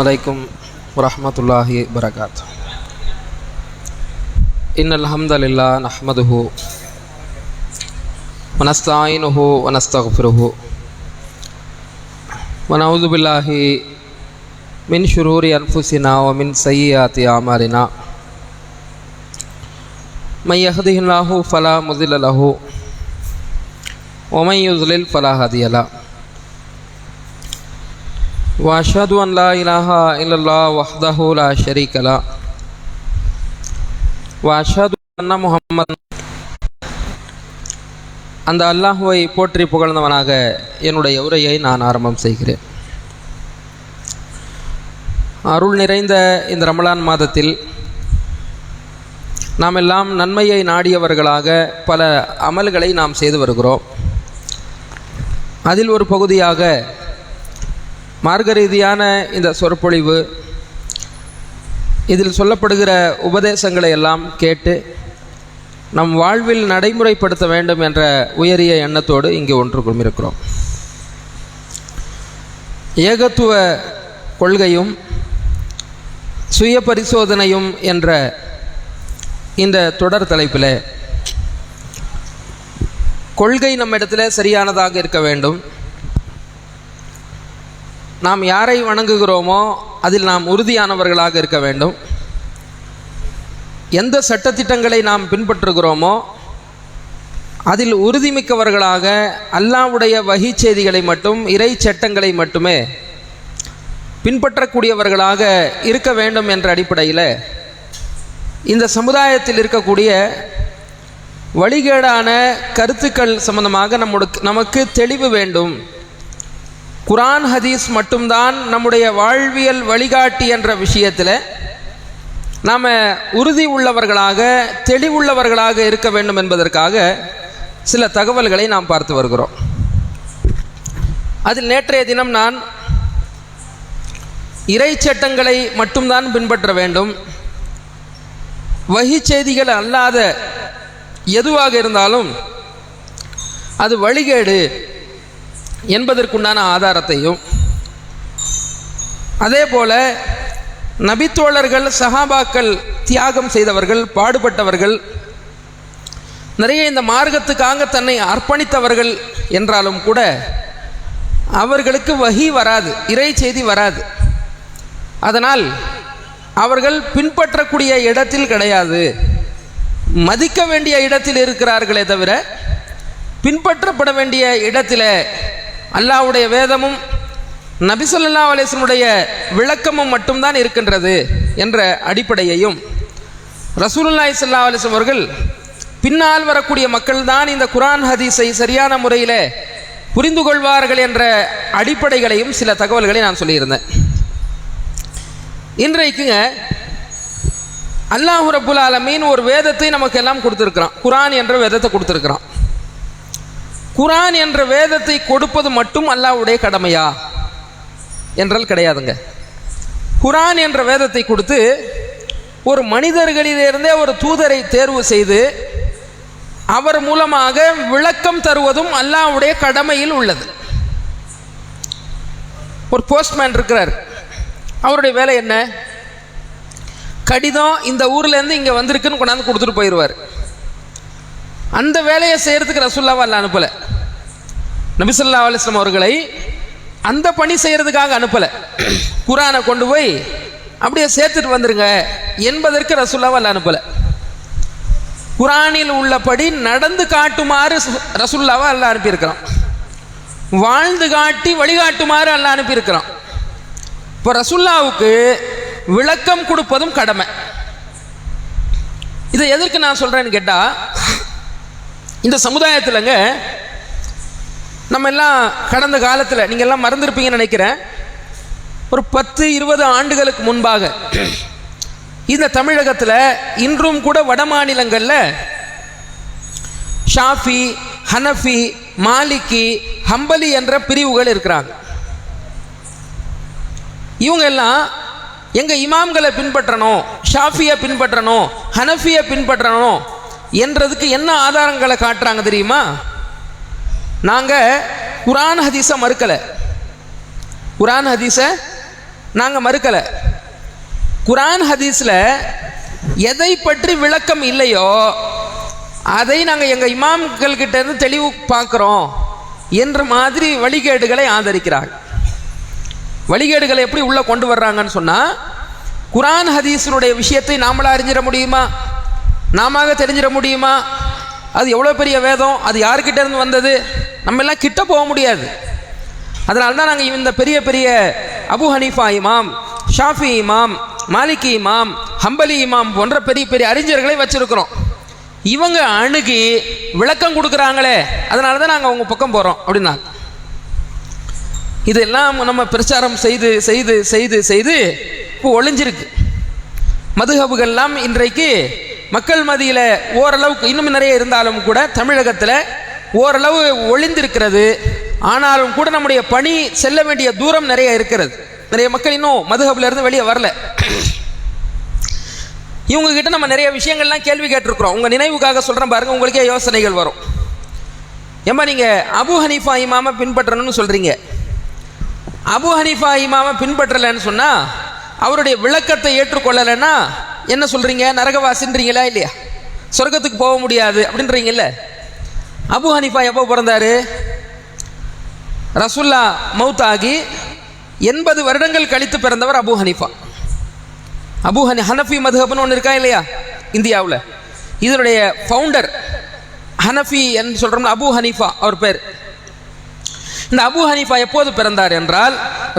अलैकुम वरहमतुल्लाहि वबरकातुहू। इन्नल हम्दलिल्लाह नहमदुहु व नस्तईनुहु व नस्तगफिरुहु व नऊज़ु बिल्लाहि मिन शुरूरि अनफुसिना व मिन सय्यिआति अमालिना। मन यहदिहिल्लाहु फला मुज़िल्ल लहु व मन युज़्लिल फला हादिय लहु। व अशहदु अन ला इलाहा इल्लल्लाह वहदहु ला शरीक लह व अशहदु अन्न मुहम्मदन। அந்த அல்லாஹ்வை போற்றி புகழ்ந்தவனாக என்னுடைய உரையை நான் ஆரம்பம் செய்கிறேன். அருள் நிறைந்த இந்த ரமலான் மாதத்தில் நாம் எல்லாம் நன்மையை நாடியவர்களாக பல அமல்களை நாம் செய்து வருகிறோம். அதில் ஒரு பகுதியாக மார்க்க ரீதியான இந்த சொற்பொழிவு, இதில் சொல்லப்படுகிற உபதேசங்களை எல்லாம் கேட்டு நம் வாழ்வில் நடைமுறைப்படுத்த வேண்டும் என்ற உயரிய எண்ணத்தோடு இங்கே ஒன்று இருக்கிறோம். ஏகத்துவ கொள்கையும் சுய பரிசோதனையும் என்ற இந்த தொடர் தலைப்பில் கொள்கை நம்மிடத்தில் சரியானதாக இருக்க வேண்டும். நாம் யாரை வணங்குகிறோமோ அதில் நாம் உறுதியானவர்களாக இருக்க வேண்டும். எந்த சட்டத்திட்டங்களை நாம் பின்பற்றுகிறோமோ அதில் உறுதிமிக்கவர்களாக அல்லாஹ்வுடைய வஹி செய்திகளை மட்டும், இறை சட்டங்களை மட்டுமே பின்பற்றக்கூடியவர்களாக இருக்க வேண்டும் என்ற அடிப்படையில் இந்த சமுதாயத்தில் இருக்கக்கூடிய வழிகேடான கருத்துக்கள் சம்பந்தமாக நமக்கு தெளிவு வேண்டும். குரான் ஹதீஸ் மட்டும்தான் நம்முடைய வாழ்வியல் வழிகாட்டி என்ற விஷயத்தில் நாம் உறுதி உள்ளவர்களாக, தெளிவுள்ளவர்களாக இருக்க வேண்டும் என்பதற்காக சில தகவல்களை நாம் பார்த்து வருகிறோம். அதில் நேற்றைய தினம் நான் இறை சட்டங்களை மட்டும்தான் பின்பற்ற வேண்டும், வஹி செய்திகள் அல்லாத எதுவாக இருந்தாலும் அது வழிகேடு என்பதற்குண்டான ஆதாரத்தையும், அதே போல நபித்தோழர்கள், சஹாபாக்கள் தியாகம் செய்தவர்கள், பாடுபட்டவர்கள், நிறைய இந்த மார்க்கத்துக்காக தன்னை அர்ப்பணித்தவர்கள் என்றாலும் கூட அவர்களுக்கு வஹி வராது, இறை செய்தி வராது. அதனால் அவர்கள் பின்பற்றக்கூடிய இடத்தில் கிடையாது, மதிக்க வேண்டிய இடத்தில் இருக்கிறார்களே தவிர பின்பற்றப்பட வேண்டிய இடத்தில் அல்லாஹ்வுடைய வேதமும் நபி ஸல்லல்லாஹு அலைஹி வஸல்லம் விளக்கமும் மட்டும்தான் இருக்கின்றது என்ற அடிப்படையையும், ரசூலுல்லாஹி ஸல்லல்லாஹு அலைஹி வஸல்லம் அவர்கள் பின்னால் வரக்கூடிய மக்கள் தான் இந்த குர்ஆன் ஹதீஸை சரியான முறையில் புரிந்து கொள்வார்கள் என்ற அடிப்படைகளையும் சில தகவல்களை நான் சொல்லியிருந்தேன். இன்றைக்குங்க அல்லாஹ் ரப்புல் ஆலமீன் ஒரு வேதத்தை நமக்கு எல்லாம் கொடுத்துருக்கிறான், குர்ஆன் என்ற வேதத்தை கொடுத்துருக்கிறான். குர்ஆன் என்ற வேதத்தை கொடுப்பது மட்டும் அல்லாஹ்வுடைய கடமையா என்றால் கிடையாதுங்க. குர்ஆன் என்ற வேதத்தை கொடுத்து ஒரு மனிதர்களிலிருந்தே ஒரு தூதரை தேர்வு செய்து அவர் மூலமாக விளக்கம் தருவதும் அல்லாஹ்வுடைய கடமையில் உள்ளது. ஒரு போஸ்ட்மேன் இருக்கிறார், அவருடைய வேலை என்ன? கடிதம் இந்த ஊர்லேருந்து இங்கே வந்திருக்குன்னு கொண்டாந்து கொடுத்துட்டு போயிடுவார். அந்த வேலையை செய்கிறதுக்கு ரசூலுல்லாஹ் அல்லாஹ் அனுப்பலை, நபி ஸல்லல்லாஹு அலைஹி வஸல்லம் அவர்களை அந்த பணி செய்கிறதுக்காக அனுப்பலை. குர்ஆனை கொண்டு போய் அப்படியே சேர்த்துட்டு வந்துருங்க என்பதற்கு ரசூலுல்லாஹ் அல்லாஹ் அனுப்பலை. குர்ஆனில் உள்ளபடி நடந்து காட்டுமாறு ரசூலுல்லாஹ் அல்லாஹ் அனுப்பியிருக்கிறான், வாழ்ந்து காட்டி வழிகாட்டுமாறு அல்லாஹ் அனுப்பியிருக்கிறான். இப்போ ரசூலுல்லாஹ்வுக்கு விளக்கம் கொடுப்பதும் கடமை. இதை எதற்கு நான் சொல்கிறேன்னு கேட்டால், இந்த சமுதாயத்தில்ங்க நம்ம எல்லாம் கடந்த காலத்தில், நீங்கள் எல்லாம் மறந்துருப்பீங்கன்னு நினைக்கிறேன், ஒரு 10-20 ஆண்டுகளுக்கு முன்பாக இந்த தமிழகத்தில் இன்றும் கூட வட மாநிலங்களில் ஷாஃபி, ஹனஃபி, மாலிகி, ஹம்பலி என்ற பிரிவுகள் இருக்கிறாங்க. இவங்க எல்லாம் எங்கள் இமாம்களை பின்பற்றணும், ஷாஃபியை பின்பற்றணும், ஹனஃபியை பின்பற்றணும் என்றதுக்கு என்ன ஆதாரங்களை காட்டுறாங்க தெரியுமா? நாங்கள் குர்ஆன் ஹதீஸை மறுக்கலை, குர்ஆன் ஹதீஸை நாங்கள் மறுக்கலை. குரான் ஹதீஸில் எதை பற்றி விளக்கம் இல்லையோ அதை நாங்கள் எங்கள் இமாம்கள்கிட்ட இருந்து தெளிவு பார்க்குறோம் என்ற மாதிரி வழிகேடுகளை ஆதரிக்கிறார்கள். வழிகேடுகளை எப்படி உள்ளே கொண்டு வர்றாங்கன்னு சொன்னால், குரான் ஹதீஸினுடைய விஷயத்தை நாமளாக அறிஞ்சிட முடியுமா, நாம தெரிஞ்சிட முடியுமா, அது எவ்வளோ பெரிய வேதம், அது யாருக்கிட்ட இருந்து வந்தது, நம்ம எல்லாம் கிட்ட போக முடியாது. அதனால தான் நாங்கள் இந்த பெரிய பெரிய அபு ஹனீஃபா இமாம், ஷாஃபி இமாம், மாலிகி இமாம், ஹம்பலி இமாம் போன்ற பெரிய பெரிய அறிஞர்களை வச்சிருக்கிறோம். இவங்க அணுகி விளக்கம் கொடுக்குறாங்களே, அதனால தான் நாங்கள் அவங்க பக்கம் போகிறோம் அப்படின்னா. இதெல்லாம் நம்ம பிரச்சாரம் செய்து செய்து செய்து செய்து இப்போ ஒளிஞ்சிருக்கு. மதுஹபுகள்லாம் இன்றைக்கு மக்கள் மத்தியில் ஓரளவுக்கு, இன்னும் நிறைய இருந்தாலும் கூட தமிழகத்தில் ஓரளவு ஒளிந்திருக்கிறது. ஆனாலும் கூட நம்முடைய பணி செல்ல வேண்டிய தூரம் நிறைய இருக்கிறது. நிறைய மக்கள் இன்னும் மதுஹப்ல இருந்து வெளியே வரல. இவங்க கிட்ட நம்ம நிறைய விஷயங்கள்லாம் கேள்வி கேட்டிருக்கிறோம். உங்க நினைவுக்காக சொல்றேன் பாருங்க, உங்களுக்கே யோசனைகள் வரும். ஏமா நீங்க அபு ஹனீஃபா இமாம பின்பற்றணும்னு சொல்றீங்க, அபு ஹனீஃபா இமாம பின்பற்றலைன்னு சொன்னா, அவருடைய விளக்கத்தை ஏற்றுக்கொள்ளலைன்னா என்ன சொல்றீங்க? நரகவாசின்றீங்களா இல்லையா? சொர்க்கத்துக்கு போக முடியாது அப்படின்றீங்கல்ல. அபு ஹனீஃபா எப்போ பிறந்தாரு? ரசூல்லா மௌத்தாகி 80 வருடங்கள் கழித்து பிறந்தவர் அபு ஹனீஃபா. ஹனஃபி மதுஹப்னு ஒன்று இருக்கா இல்லையா இந்தியாவில்? இதனுடைய ஃபவுண்டர் ஹனஃபி என்று சொல்கிறோம்ல, அபு ஹனீஃபா அவர் பேர். இந்த அபு ஹனீஃபா எப்போது பிறந்தார் என்றால்,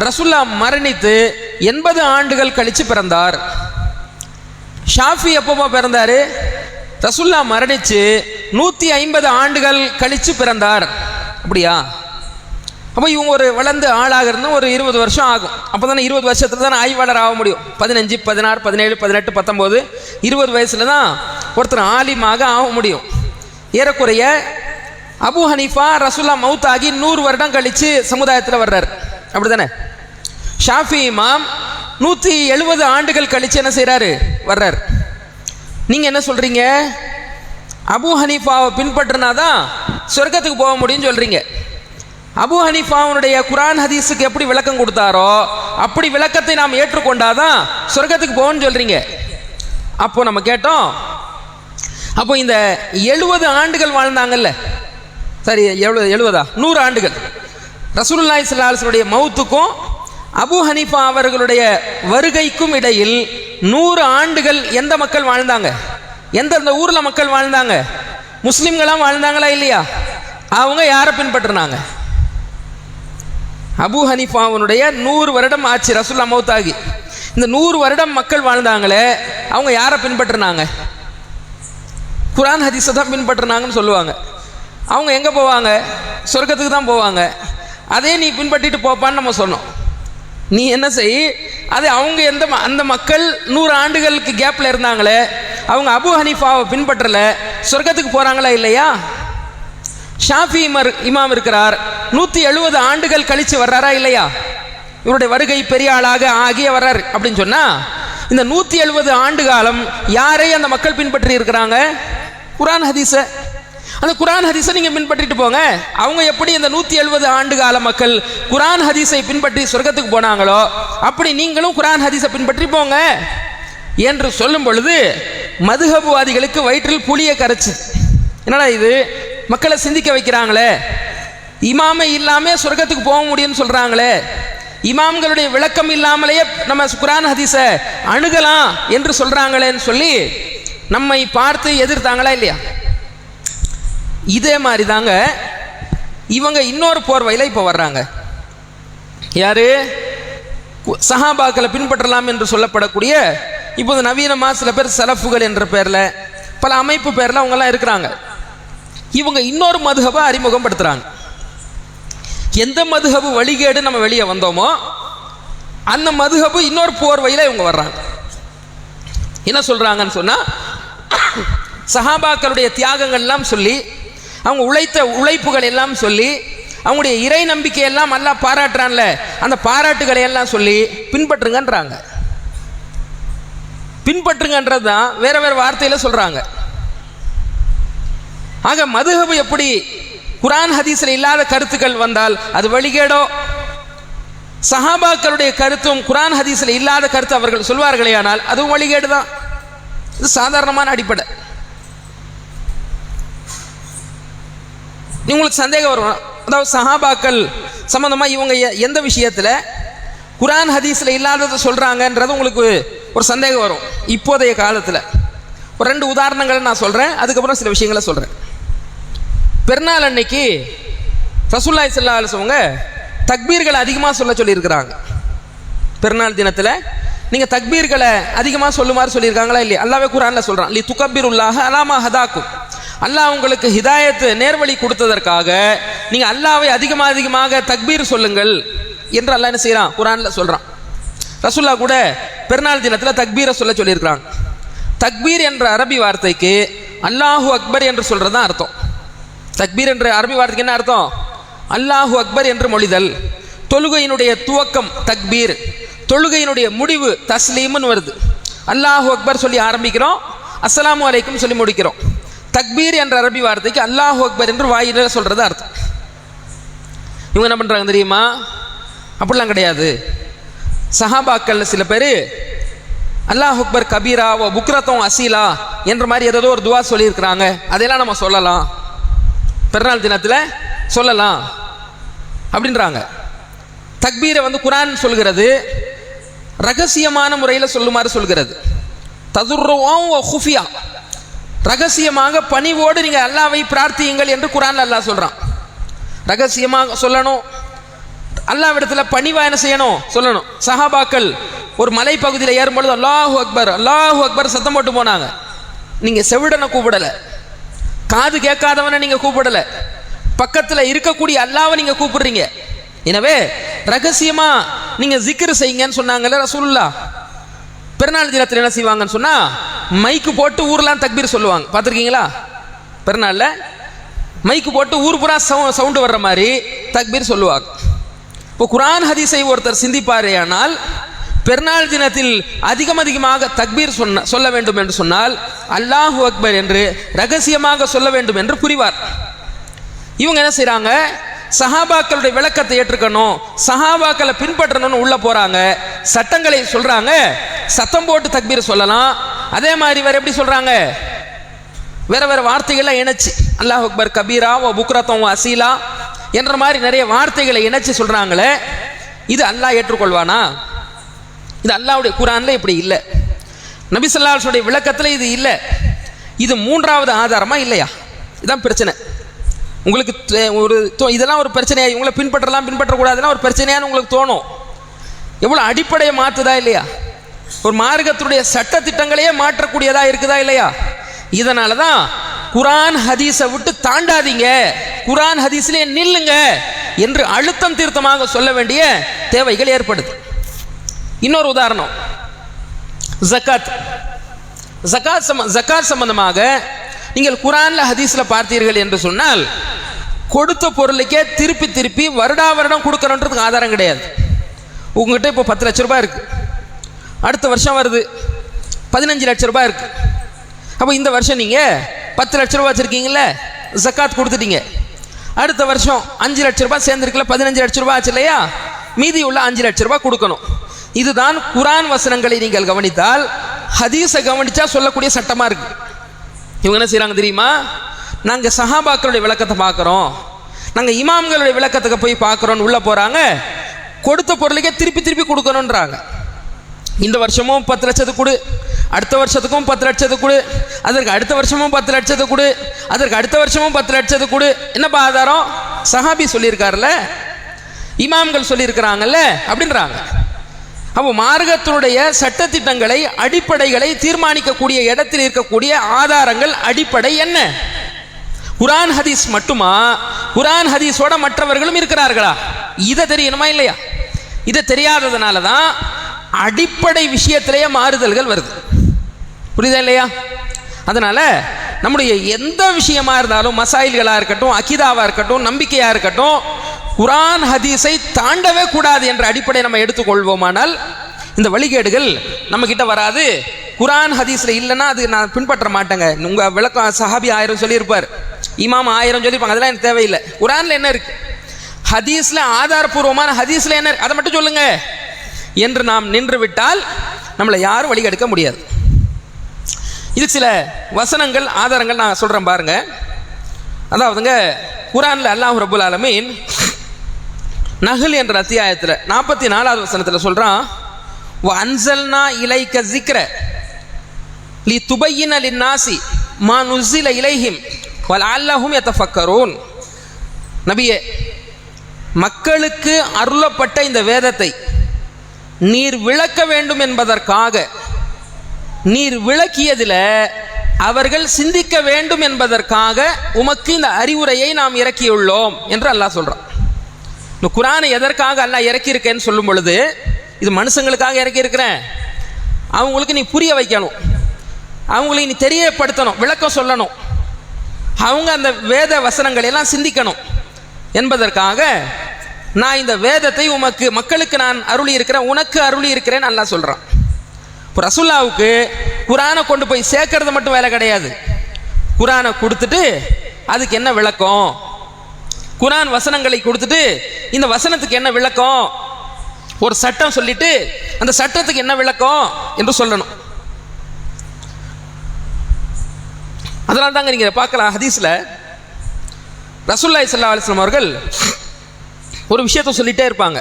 ரசூல்லா மரணித்து 80 ஆண்டுகள் கழித்து பிறந்தார். ஷாஃபி எப்போ பிறந்தார்? ரசூல்லா மரணித்து 150 ஆண்டுகள் கழித்து பிறந்தார். அப்படியா? அப்போ இவங்க ஒரு வளர்ந்து ஆளாக இருந்தால் ஒரு 20 வருஷம் ஆகும். அப்போ தானே 20 வருஷத்தில் தானே ஆய்வாளர் ஆக முடியும். 15, 16, 17, 18, 19, 20 வயசில் தான் ஒருத்தர் ஆலிமாக ஆக முடியும். ஏறக்குறைய அபு ஹனீஃபா ரசூல்லா மௌத்தாகி 100 வருடம் கழித்து சமுதாயத்தில் வர்றார். அப்படி தானே? ஷாஃபி இமாம் 170 ஆண்டுகள் கழித்து என்ன செய்கிறாரு? வர்றார். நீங்கள் என்ன சொல்கிறீங்க? அபு ஹனீஃபாவை பின்பற்றினாதான் சொர்க்கத்துக்கு போக முடியும்னு சொல்கிறீங்க. அபு ஹனீஃபாவுடைய குரான் ஹதீஸுக்கு எப்படி விளக்கம் கொடுத்தாரோ அப்படி விளக்கத்தை நாம் ஏற்றுக்கொண்டாதான் சொர்க்கத்துக்கு போகணும்னு சொல்றீங்க. அப்போ நம்ம கேட்டோம், அப்போ இந்த 70 ஆண்டுகள் வாழ்ந்தாங்கல்ல, சரி 70 100 ஆண்டுகள், ரசூலுல்லாஹி ஸல்லல்லாஹு அலைஹி வஸல்லம் மௌத்துக்கும் அபு ஹனீஃபா அவர்களுடைய வருகைக்கும் இடையில் 100 ஆண்டுகள் எந்த மக்கள் வாழ்ந்தாங்க? எந்தெந்த ஊர்ல மக்கள் வாழ்ந்தாங்க? முஸ்லிம்களாம் வாழ்ந்தாங்களா இல்லையா? அவங்க யாரை பின்பற்றினாங்க? அபு ஹனீஃபாவுடைய 100 வருடம் ஆச்சு ரசூலுல்லாஹ் மௌத்தாகி. இந்த 100 வருடம் மக்கள் வாழ்ந்தாங்களே, அவங்க யாரை பின்பற்றினாங்க? குரான் ஹதீஸை தான் பின்பற்றினாங்கன்னு சொல்லுவாங்க. அவங்க எங்கே போவாங்க? சொர்க்கத்துக்கு தான் போவாங்க. அதே நீ பின்பற்றிட்டு போப்பான்னு நம்ம சொன்னோம். நீ என்ன செய், அது அவங்க அந்த மக்கள் 100 ஆண்டுகளுக்கு கேப்பில் இருந்தாங்களே, அவங்க அபு ஹனீஃபாவை பின்பற்றலை, சொர்க்கத்துக்கு போகிறாங்களா இல்லையா? ஷாஃபி இமாம் இருக்கிறார், 170 ஆண்டுகள் கழித்து வர்றாரா இல்லையா? இவருடைய வருகை பெரிய ஆளாக ஆகிய வர்றார் அப்படின்னு சொன்னா, இந்த 170 ஆண்டு காலம் யாரை அந்த மக்கள் பின்பற்றி இருக்கிறாங்க? குரான் ஹதீஸ. அந்த குரான் ஹதீஸை நீங்க பின்பற்றிட்டு போங்க. அவங்க எப்படி இந்த 170 ஆண்டு கால மக்கள் குரான் ஹதீஸை பின்பற்றி சொர்க்கத்துக்கு போனாங்களோ அப்படி நீங்களும் குரான் ஹதீஸை பின்பற்றி போங்க என்று சொல்லும் பொழுது மதுஹப்வாதிகளுக்கு வயிற்றில் புளிய கரைச்சு, என்னடா இது, மக்களை சிந்திக்க வைக்கிறாங்களே, இமாமை இல்லாமல் சொர்க்கத்துக்கு போக முடியும்னு சொல்றாங்களே, இமாம்களுடைய விளக்கம் இல்லாமலேயே நம்ம குரான் ஹதீஸை அணுகலாம் என்று சொல்றாங்களேன்னு சொல்லி நம்மை பார்த்து எதிர்த்தாங்களா இல்லையா? இதே மாதிரி தாங்க இவங்க இன்னொரு போர்வையில் இப்போ வர்றாங்க. யாரு? சஹாபாக்களை பின்பற்றலாம் என்று சொல்லப்படக்கூடிய இப்போது நவீனமாக சில பேர் சலஃபுகள் என்ற பேரில் பல அமைப்பு பேரில் அவங்கெல்லாம் இருக்கிறாங்க. இவங்க இன்னொரு மதுஹபை அறிமுகப்படுத்துகிறாங்க. எந்த மதுஹபு வழிகேடு நம்ம வெளியே வந்தோமோ அந்த மதுஹபு இன்னொரு போர்வையில் இவங்க வர்றாங்க. என்ன சொல்கிறாங்கன்னு சொன்னால், சஹாபாக்களுடைய தியாகங்கள் எல்லாம் சொல்லி, அவங்க உழைத்த உழைப்புகள் எல்லாம் சொல்லி, அவங்களுடைய இறை நம்பிக்கை எல்லாம் அல்லாஹ் பாராட்டுறான்ல, அந்த பாராட்டுகளை எல்லாம் சொல்லி பின்பற்றுங்கன்றாங்க. பின்பற்றுங்கன்றது தான் வேற வேற வார்த்தையில் சொல்கிறாங்க. ஆக மதுஹபு எப்படி குரான் ஹதீஸில் இல்லாத கருத்துக்கள் வந்தால் அது வழிகேடோ, சஹாபாக்களுடைய கருத்தும் குரான் ஹதீஸில் இல்லாத கருத்து அவர்கள் சொல்வார்களே ஆனால் அதுவும் வழிகேடு தான். இது சாதாரணமான அடிப்படை. உங்களுக்கு சந்தேகம் வரும், அதாவது சஹாபாக்கள் சம்பந்தமாக இவங்க எந்த விஷயத்தில் குரான் ஹதீஸில் இல்லாததை சொல்கிறாங்கன்றது உங்களுக்கு ஒரு சந்தேகம் வரும். இப்போதைய காலத்தில் ஒரு 2 உதாரணங்களை நான் சொல்கிறேன், அதுக்கப்புறம் சில விஷயங்களை சொல்கிறேன். பெருநாள் அன்னைக்கு ரசூலுல்லாஹி ஸல்லல்லாஹு அலைஹி வஸல்லம் தக்பீர்களை அதிகமாக சொல்லியிருக்கிறாங்க. பெருநாள் தினத்தில் நீங்கள் தக்பீர்களை அதிகமாக சொல்லுமாறு சொல்லியிருக்காங்களா இல்லையா? அல்லாஹ்வே குர்ஆனில் சொல்கிறான், லி துகப்பிருல்லாஹ அலாமா ஹதாக்கும். அல்லாஹ் உங்களுக்கு ஹிதாயத்து நேர்வழி கொடுத்ததற்காக நீங்கள் அல்லாஹ்வை அதிகமாக தக்பீர் சொல்லுங்கள் என்று அல்லாஹ் என்ன செய்கிறான், குர்ஆனில் சொல்கிறான். ரசூலுல்லாஹ் கூட பெருநாள் தினத்தில் தக்பீரை சொல்லியிருக்கிறாங்க. தக்பீர் என்ற அரபி வார்த்தைக்கு அல்லாஹு அக்பர் என்று சொல்கிறது தான் அர்த்தம். தக்பீர் என்ற அரபி வார்த்தைக்கு என்ன அர்த்தம்? அல்லாஹு அக்பர் என்று மொழிதல். தொழுகையினுடைய துவக்கம் தக்பீர், தொழுகையினுடைய முடிவு தஸ்லீம்னு வருது. அல்லாஹு அக்பர் சொல்லி ஆரம்பிக்கிறோம், அஸ்ஸலாமு அலைக்கும் சொல்லி முடிக்கிறோம். தக்பீர் என்ற அரபி வார்த்தைக்கு அல்லாஹு அக்பர் என்று வாயில சொல்கிறது அர்த்தம். இவங்க என்ன பண்ணுறாங்க தெரியுமா? அப்படிலாம் கிடையாது. சஹாபாக்கள் சில பேர் அல்லாஹ் அக்பர் கபீரா ஓ புக்ரத்தம் அசீலா என்ற மாதிரி ஏதோ ஒரு துவா சொல்லியிருக்கிறாங்க, அதையெல்லாம் நம்ம சொல்லலாம், பெருநாள் தினத்தில் சொல்லலாம் அப்படின்றாங்க. தக்பீரை குர்ஆன் சொல்கிறது ரகசியமான முறையில் சொல்லுமாறு சொல்கிறது. ததுர்ருவாம் ஓ குஃபியா, ரகசியமாக பணிவோடு நீங்கள் அல்லாஹ்வை பிரார்த்தியுங்கள் என்று குர்ஆன்ல அல்லாஹ் சொல்கிறான். ரகசியமாக சொல்லணும், அல்லாஹ்விடத்தில் பணிவாக என்ன செய்யணும், சொல்லணும். சஹாபாக்கள் ஒரு மலை பகுதியில் ஏறும்பொழுது அல்லாஹு அக்பர் சத்தம் போட்டு போனாங்க. நீங்கள் செவிடனை கூப்பிடலை, காது கேட்காதவனை நீங்கள் கூப்பிடலை, பக்கத்தில் இருக்கக்கூடிய அல்லாஹ்வை நீங்கள் கூப்பிடுறீங்க. எனவே ரகசியமாக நீங்கள் ஜிக்ர் செய்யுங்கன்னு சொன்னாங்கல்ல ரசூலுல்லாஹ். பெருநாள் தினத்தில் என்ன செய்வாங்கன்னு சொன்னால் மைக்கு போட்டு ஊர்லாம் தக்பீர் சொல்லுவாங்க. பார்த்துருக்கீங்களா? பெருநாளில் மைக்கு போட்டு ஊர் பூரா சவுண்டு வர்ற மாதிரி தக்பீர் சொல்லுவாங்க. இப்போ குர்ஆன் ஹதீஸை ஒருத்தர் சிந்திப்பாரே ஆனால் பெருநாள் தினத்தில் அதிகமாக தக்பீர் சொல்ல வேண்டும் என்று சொன்னால் அல்லாஹு அக்பர் என்று ரகசியமாக சொல்ல வேண்டும் என்று புரிவார். இவங்க என்ன செய்கிறாங்க, சஹாபாக்களுடைய விளக்கத்தை ஏற்றுக்கணும், சஹாபாக்களை பின்பற்றணும்னு உள்ள போறாங்க, சட்டங்களை சொல்றாங்க. சத்தம் போட்டு தக்பீர் சொல்லலாம், அதே மாதிரி வேற எப்படி சொல்றாங்க, வேற வார்த்தைகள்லாம் இணைச்சு அல்லாஹ் அக்பர் கபீரா ஓ புக்ரத்தம் அசீலா என்ற மாதிரி நிறைய வார்த்தைகளை இணைச்சு சொல்றாங்களே, இது அல்லாஹ் ஏற்றுக்கொள்வானா? இது அல்லாஹ்வுடைய குர்ஆன்ல இப்படி இல்லை, நபி ஸல்லல்லாஹு அலைஹி வஸல்லம் விளக்கத்தில் இது இல்லை. இது 3வது ஆதாரமா இல்லையா? இதுதான் பிரச்சனை. உங்களுக்கு ஒரு இதெல்லாம் ஒரு பிரச்சனையா, இவங்களை பின்பற்றக்கூடாதுன்னா ஒரு பிரச்சனையான்னு உங்களுக்கு தோணும். எவ்வளோ அடிப்படையை மாற்றுதா இல்லையா? ஒரு மார்க்கத்துடைய சட்ட திட்டங்களையே மாற்றக்கூடியதா இருக்குதா இல்லையா? இதனால தான் குர்ஆன் ஹதீஸை விட்டு தாண்டாதீங்க, குர்ஆன் ஹதீஸிலே நில்லுங்க என்று அழுத்தம் திருத்தமாக சொல்ல வேண்டிய தேவைகள் ஏற்படுது. இன்னொரு உதாரணம், ஜகாத் சம்பந்தமாக நீங்கள் குர்ஆன்ல ஹதீஸ்ல பார்த்தீர்கள் என்று சொன்னால் கொடுத்த பொருளுக்கே திருப்பி வருடம் கொடுக்கணுன்றதுக்கு ஆதாரம் கிடையாது. உங்ககிட்ட இப்போ 10 லட்ச ரூபாய் இருக்கு, அடுத்த வருஷம் வருது 15 லட்ச ரூபாய் இருக்கு. அப்போ இந்த வருஷம் நீங்கள் 10 லட்ச ரூபாய் வச்சுருக்கீங்கள, ஜக்காத் கொடுத்துட்டீங்க. அடுத்த வருஷம் 5 லட்ச ரூபாய் சேர்ந்துருக்குல்ல, 15 லட்ச ரூபாய் ஆச்சு இல்லையா? மீதி உள்ள 5 லட்ச ரூபாய் கொடுக்கணும். இதுதான் குர்ஆன் வசனங்களை நீங்கள் கவனித்தால் ஹதீஸை கவனிச்சா சொல்லக்கூடிய சட்டமாக இருக்கு. இவங்க என்ன செய்கிறாங்க தெரியுமா? நாங்கள் சஹாபாக்களுடைய விளக்கத்தை பார்க்குறோம், நாங்கள் இமாம்களுடைய விளக்கத்துக்கு போய் பார்க்குறோன்னு உள்ளே போகிறாங்க. கொடுத்த பொருளுக்கே திருப்பி கொடுக்கணுன்றாங்க. இந்த வருஷமும் 10 லட்சத்துக்கு கொடு, அடுத்த வருஷத்துக்கும் 10 லட்சத்துக்கு கொடு, அதற்கு அடுத்த வருஷமும் 10 லட்சத்துக்கு கொடு, அதற்கு அடுத்த வருஷமும் 10 லட்சத்துக்கு கொடு. என்னப்பா ஆதாரம்? சஹாபி சொல்லியிருக்காருல்ல, இமாம்கள் சொல்லியிருக்கிறாங்கல்ல அப்படின்றாங்க. அப்போ மார்க்கத்தினுடைய சட்டத்திட்டங்களை அடிப்படைகளை தீர்மானிக்கக்கூடிய இடத்தில் இருக்கக்கூடிய ஆதாரங்கள் அடிப்படை என்ன? குர்ஆன் ஹதீஸ் மட்டுமா? குர்ஆன் ஹதீஸோட மற்றவர்களும் இருக்கிறார்களா? இதை தெரியணுமா இல்லையா? இதை தெரியாததுனால தான் அடிப்படை விஷயத்திலேயே மாறுதல்கள் வருது. புரியுதா இல்லையா? அதனால நம்முடைய எந்த விஷயமா இருந்தாலும், மசாயில்களாக இருக்கட்டும், அகீதாவாக இருக்கட்டும், நம்பிக்கையாக இருக்கட்டும், குர்ஆன் ஹதீஸை தாண்டவே கூடாது என்ற அடிப்படை நம்ம எடுத்துக்கொள்வோமானால் இந்த வழிகேடுகள் நம்ம கிட்ட வராது. குர்ஆன் ஹதீஸ்ல இல்லைன்னா அது நான் பின்பற்ற மாட்டேங்க. உங்க விளக்கம் சஹாபி 1000 சொல்லியிருப்பார், இமாம் 1000 சொல்லியிருப்பாங்க, அதெல்லாம் எனக்கு தேவையில்லை. குர்ஆன்ல என்ன இருக்கு? ஹதீஸ்ல ஆதாரபூர்வமான ஹதீஸ்ல என்ன அதை மட்டும் சொல்லுங்க என்று நாம் நின்று விட்டால் நம்மளை யாரும் வழிகெடுக்க முடியாது. இதுக்கு சில வசனங்கள் ஆதாரங்கள் நான் சொல்றேன் பாருங்க. அதாவதுங்க குர்ஆன்ல அல்லாஹ் ரப்புல் ஆலமீன் நஹ்ல் என்ற அத்தியாயத்தில் 44வது வசனத்தில் சொல்றான், வ அன்ஸல்னா இலைக ஸிக்ர லிதுபய்யின லின்னாஸி மா நுஸில இலைஹிம் வலஅல்லஹும் யதஃபக்கரூன். நபியே, மக்களுக்கு அருளப்பட்ட இந்த வேதத்தை நீர் விளக்க வேண்டும் என்பதற்காக நீர் விளக்கியதில் அவர்கள் சிந்திக்க வேண்டும் என்பதற்காக உமக்கு இந்த அறிவுரையை நாம் இறக்கியுள்ளோம் என்று அல்லாஹ் சொல்றான். இந்த குர்ஆனை எதற்காக அல்லாஹ் இறக்கியிருக்கேன்னு சொல்லும் பொழுது, இது மனுஷங்களுக்காக இறக்கியிருக்கிறேன், அவங்களுக்கு நீ புரிய வைக்கணும், அவங்களுக்கு நீ தெரியப்படுத்தணும், விளக்கம் சொல்லணும், அவங்க அந்த வேத வசனங்களை எல்லாம் சிந்திக்கணும் என்பதற்காக நான் இந்த வேதத்தை உமக்கு மக்களுக்கு நான் அருளி இருக்கிறேன், உனக்கு அருளி இருக்கிறேன்னு அல்லாஹ் சொல்றான். இப்போ ரசூலுல்லாவுக்கு குர்ஆனை கொண்டு போய் சேர்க்கறது மட்டும் வேலை கிடையாது. குர்ஆனை கொடுத்துட்டு அதுக்கு என்ன விளக்கம், குர்ஆன் வசனங்களை கொடுத்துட்டு இந்த வசனத்துக்கு என்ன விளக்கம், ஒரு சட்டம் சொல்லிட்டு அந்த சட்டத்துக்கு என்ன விளக்கம் என்று சொல்லணும். அதனால தாங்க நீங்க பார்க்கலாம், ஹதீஸ்ல ரசூலுல்லாஹி ஸல்லல்லாஹு அலைஹி வஸல்லம் அவர்கள் ஒரு விஷயத்தை சொல்லிட்டே இருப்பாங்க.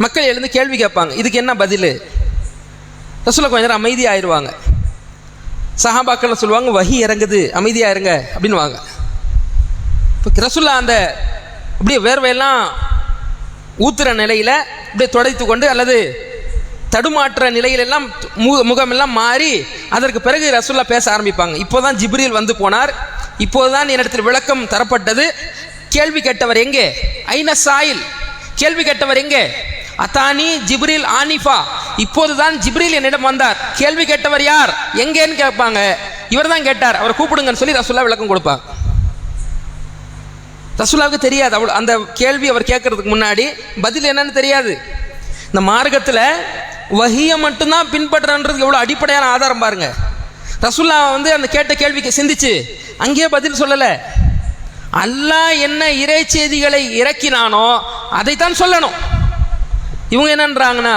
மக்கள் எழுந்து கேள்வி கேட்பாங்க, இதுக்கு என்ன பதில்? ரசூலுல்லாஹ் கொஞ்ச நேரம் அமைதியாக ஆயிடுவாங்க. சஹாபாக்கள் சொல்லுவாங்க, வஹி இறங்குது, அமைதியாக இருங்க அப்படின்னு வாங்க. இப்போ ரசூலுல்லாஹ் அந்த அப்படியே வேர்வையெல்லாம் ஊத்துற நிலையில் அப்படியே துடைத்து கொண்டு அல்லது தடுமாற்ற நிலையிலெல்லாம் முகமெல்லாம் மாறி அதற்கு பிறகு ரசூலுல்லாஹ் பேச ஆரம்பிப்பாங்க. இப்போதான் ஜிப்ரீல் வந்து போனார், இப்போதுதான் என்னிடத்தில் விளக்கம் தரப்பட்டது. கேள்வி கேட்டவர் எங்கே? ஐன சாயில், கேள்வி கேட்டவர் எங்கே? அத்தானி ஜிப்ரீல் ஆனிஃபா, இப்போதுதான் ஜிப்ரீல் என்னிடம் வந்தார். கேள்வி கேட்டவர் யார், எங்கேன்னு கேட்பாங்க. இவர் தான் கேட்டார், அவரை கூப்பிடுங்கன்னு சொல்லி ரசூலுல்லாஹ் விளக்கம் கொடுப்பாங்க. ரசூலுல்லாஹ்வுக்கு தெரியாது அவ்வளோ, அந்த கேள்வி அவர் கேட்கறதுக்கு முன்னாடி பதில் என்னன்னு தெரியாது. இந்த மார்க்கத்தில் வஹியை மட்டும்தான் பின்பற்றன்றது எவ்வளோ அடிப்படையான ஆதாரம் பாருங்க. ரசூலுல்லாஹ் வந்து அந்த கேட்ட கேள்விக்கு சிந்திச்சு அங்கேயே பதில் சொல்லலை. அல்லாஹ் என்ன இறை செய்திகளை இறக்கினானோ அதைத்தான் சொல்லணும். இவங்க என்னன்றாங்கன்னா,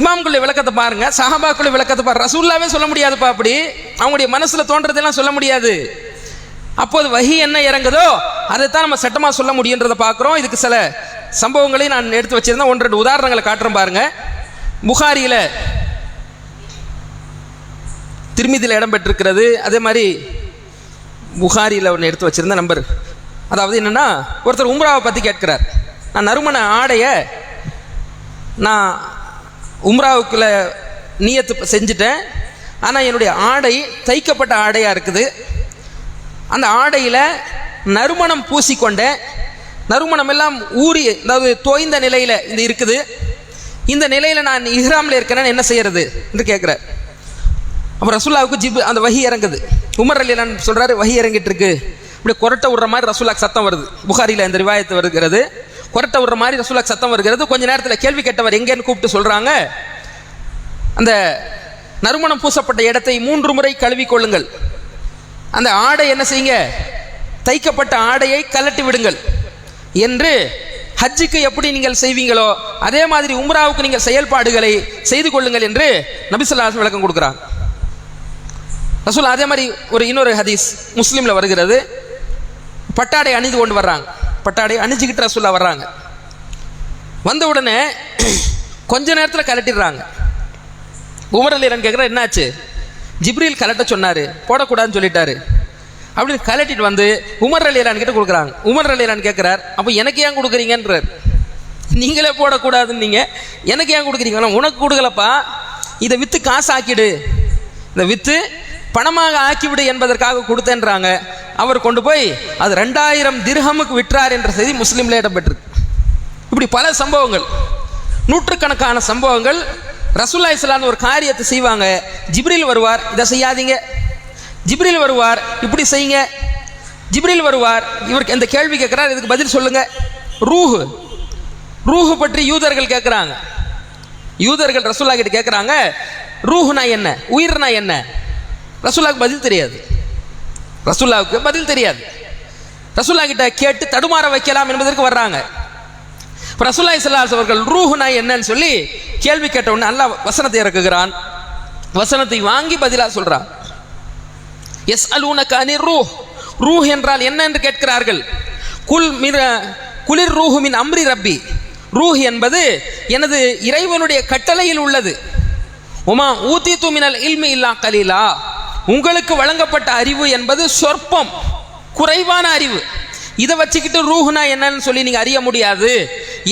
இமாம்களுடைய விளக்கத்தை பாருங்க, சஹாபாக்களுடைய விளக்கத்தை பாருங்க. ரசூலுல்லாஹ்வே சொல்ல முடியாதுப்பா, அப்படி அவங்களுடைய மனசுல தோன்றதெல்லாம் சொல்ல முடியாது. அப்போது வஹி என்ன இறங்குதோ அதைத்தான் நம்ம சட்டமாக சொல்ல முடியுன்றதை பார்க்குறோம். இதுக்கு சில சம்பவங்களையும் நான் எடுத்து வச்சிருந்தேன், 1-2 உதாரணங்களை காட்டுறேன் பாருங்க. புகாரியில் திருமிதியில் இடம் பெற்றிருக்கிறது, அதே மாதிரி புகாரியில் ஒன்று எடுத்து வச்சிருந்த நம்பர். அதாவது என்னென்னா, ஒருத்தர் உம்ராவை பற்றி கேட்கிறார். நான் நறுமண ஆடையை நான் உம்ராவுக்குள்ள நியத்து செஞ்சுட்டேன், ஆனால் என்னுடைய ஆடை தைக்கப்பட்ட ஆடையாக இருக்குது. அந்த ஆடையில் நறுமணம் பூசிக்கொண்டேன், நறுமணம் எல்லாம் ஊறி, அதாவது தோய்ந்த நிலையில் இந்த இருக்குது. இந்த நிலையில் நான் இஹ்ராமில் இருக்கிறேன்னு என்ன செய்யறது என்று கேட்குறார். அப்போ ரசூலுல்லாஹ்வுக்கு அந்த வஹி இறங்குது. உமர் ரலியல்லாஹு சொல்கிறாரு, வஹி இறங்கிட்டு இருக்கு, இப்படி கொரட்டை விடுற மாதிரி ரசூலுல்லாஹ்க்கு சத்தம் வருது. புகாரியில் இந்த ரிவாயத்து வருகிறது, கொரட்டை விடுற மாதிரி ரசூலுல்லாஹ்க்கு சத்தம் வருகிறது. கொஞ்ச நேரத்தில் கேள்வி கேட்டவர் எங்கேன்னு கூப்பிட்டு சொல்கிறாங்க, அந்த நறுமணம் பூசப்பட்ட இடத்தை 3 முறை கழுவிக்கொள்ளுங்கள், அந்த ஆடை என்ன செய்யுங்க, தைக்கப்பட்ட ஆடையை கலட்டி விடுங்கள் என்று ஹஜ்ஜுக்கு எப்படி நீங்கள் செய்வீங்களோ அதே மாதிரி உம்ராவுக்கு நீங்கள் செயல்பாடுகளை செய்து கொள்ளுங்கள் என்று நபி ஸல்லல்லாஹு அலைஹி வஸல்லம் விளக்கம் கொடுக்குறாங்க. ரசூல் அதே மாதிரி இன்னொரு ஹதீஸ் முஸ்லீமில் வருகிறது. பட்டாடை அணிந்து கொண்டு வர்றாங்க, பட்டாடை அணிஞ்சுக்கிட்டு ரசூலுல்லாஹ் வர்றாங்க. வந்த உடனே கொஞ்ச நேரத்தில் கலட்டிடுறாங்க. உமர் ரலியல்லாஹு கேட்குறாரு, என்னாச்சு? ஜிப்ரீல் கலட்ட சொன்னார், போடக்கூடாதுன்னு சொல்லிட்டாரு அப்படின்னு கலட்டிட்டு வந்து உமர் ரலியல்லாஹு கிட்ட கொடுக்குறாங்க. உமர் ரலியல்லாஹு கேட்குறார், அப்போ எனக்கு ஏன் கொடுக்குறீங்கன்றார். நீங்களே போடக்கூடாதுன்னு நீங்கள் எனக்கு ஏன் கொடுக்குறீங்களா? உனக்கு கொடுக்கலப்பா, இதை விற்று காசு ஆக்கிடு, இதை விற்று பணமாக ஆக்கிவிடு என்பதற்காக கொடுத்தேன்றாங்க. அவர் கொண்டு போய் அது 2000 திர்ஹமுக்கு விற்றார் என்ற செய்தி முஸ்லீம்ல இடம்பெற்றிருக்கு. இப்படி பல சம்பவங்கள், நூற்றுக்கணக்கான சம்பவங்கள். ரசூலுல்லாஹி ஸல்லல்லாஹு அலைஹி வஸல்லம் ஒரு காரியத்தை செய்வாங்க, ஜிப்ரீல் வருவார், இதை செய்யாதீங்க. ஜிப்ரீல் வருவார், இப்படி செய்யுங்க. ஜிப்ரீல் வருவார், இவருக்கு இந்த கேள்வி கேட்குறார், இதுக்கு பதில் சொல்லுங்க. ரூஹு பற்றி யூதர்கள் கேட்குறாங்க. யூதர்கள் ரசூலுல்லாஹ் கிட்ட கேட்குறாங்க, ரூஹுனா என்ன, உயிர்னா என்ன? ரசூலுல்லாஹ்க்கு பதில் தெரியாது. ரசூலுல்லாஹ்வுக்கு பதில் தெரியாது. ரசூல்லா கிட்ட கேட்டு தடுமாற வைக்கலாம் என்பதற்கு வர்றாங்க. ரசூலுல்லாஹி ஸல்லல்லாஹு அலைஹி அவர்கள் ரூஹுனா என்னன்னு சொல்லி கேள்வி கேட்ட உடனே அல்லாஹ் வசனத்தை இறக்குகிறான். வசனத்தை வாங்கி பதிலா சொல்றான். யஸ்அலூனக அனிர் ரூஹ், ரூஹ் என்றால் என்ன என்று கேட்கிறார்கள். குலிர் ரூஹு மின் அம்ரி ரப்பி, ரூஹ் என்பது எனது இறைவனுடைய கட்டளையில் உள்ளது. உமா ஊதிது மினல் இல்மி இல்லா கலீலா, உங்களுக்கு வழங்கப்பட்ட அறிவு என்பது சொற்பம், குறைவான அறிவு. இதை வச்சுக்கிட்டு ரூஹுனா என்னன்னு சொல்லி நீங்க அறிய முடியாது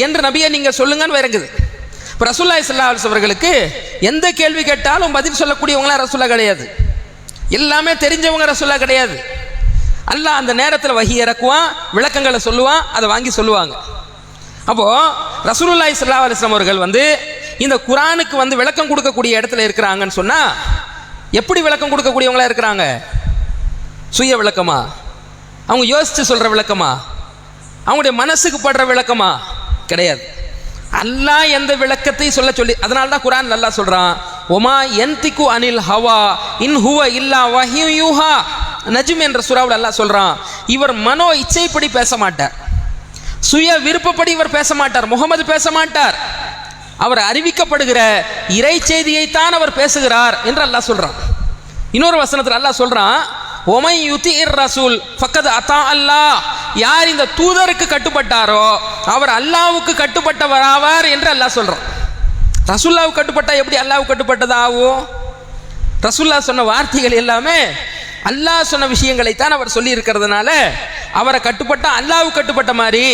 என்று நபியை நீங்க சொல்லுங்கன்னு இறங்குது. இப்போ ரசூலுல்லாஹி ஸல்லல்லாஹு அலைஹி அவர்களுக்கு எந்த கேள்வி கேட்டாலும் பதில் சொல்லக்கூடியவங்களாம் ரசூலா கிடையாது, எல்லாமே தெரிஞ்சவங்க ரசூலா கிடையாது. அல்லாஹ் அந்த நேரத்தில் வஹி இறக்குவான், விளக்கங்களை சொல்லுவான், அதை வாங்கி சொல்லுவாங்க. அப்போ ரசூலுல்லாஹி ஸல்லல்லாஹு அலைஹி அவர்கள் இந்த குர்ஆனுக்கு விளக்கம் கொடுக்கக்கூடிய இடத்துல இருக்கிறாங்கன்னு சொன்னா எப்படி விளக்கம் கொடுக்கக்கூடியவங்களா இருக்கிறாங்க? சுய விளக்கமா? அவங்க யோசிச்சு சொல்ற விளக்கமா? அவங்களுடைய மனசுக்கு படுற விளக்கமா? கிடையாது. அல்லாஹ் எந்த விளக்கத்தை சொல்ல சொல்லி, அதனால தான் குர்ஆன் அல்லாஹ் சொல்றான், ஒமா யன்திகு அனில் ஹவா இன் ஹுவ இல்லா வஹ்யு யூஹா. நஜ்ம் என்ற சூராவில் அல்லாஹ் சொல்றான், இவர் மனோ இச்சைப்படி பேச மாட்டார், சுய விருப்பப்படி இவர் பேச மாட்டார், முகமது பேச மாட்டார், அவர் அறிவிக்கப்படுகிற இறை செய்தியைத்தான் அவர் பேசுகிறார் என்று அல்லாஹ் சொல்றான். இன்னொரு வசனத்தில் அல்லாஹ் சொல்றான், ஒமை யுதிர் ரசூல் ஃபக்கத் அத்தா அல்லாஹ், யார் இந்த தூதருக்கு கட்டுப்பட்டாரோ அவர் அல்லாஹ்வுக்கு கட்டுப்பட்டவர் ஆவார் என்று அல்லாஹ் சொல்றான். ரசூலுல்லாஹ்வுக்கு கட்டுப்பட்டா எப்படி அல்லாஹ்வுக்கு கட்டுப்பட்டதா ஆகும்? ரசூலுல்லாஹ் சொன்ன வார்த்தைகள் எல்லாமே அல்லாஹ் சொன்ன விஷயங்களை தான் அவர் சொல்லி இருக்கிறதுனால அவரை கட்டுப்பட்டா அல்லாஹ்வுக்கு கட்டுப்பட்ட மாதிரி.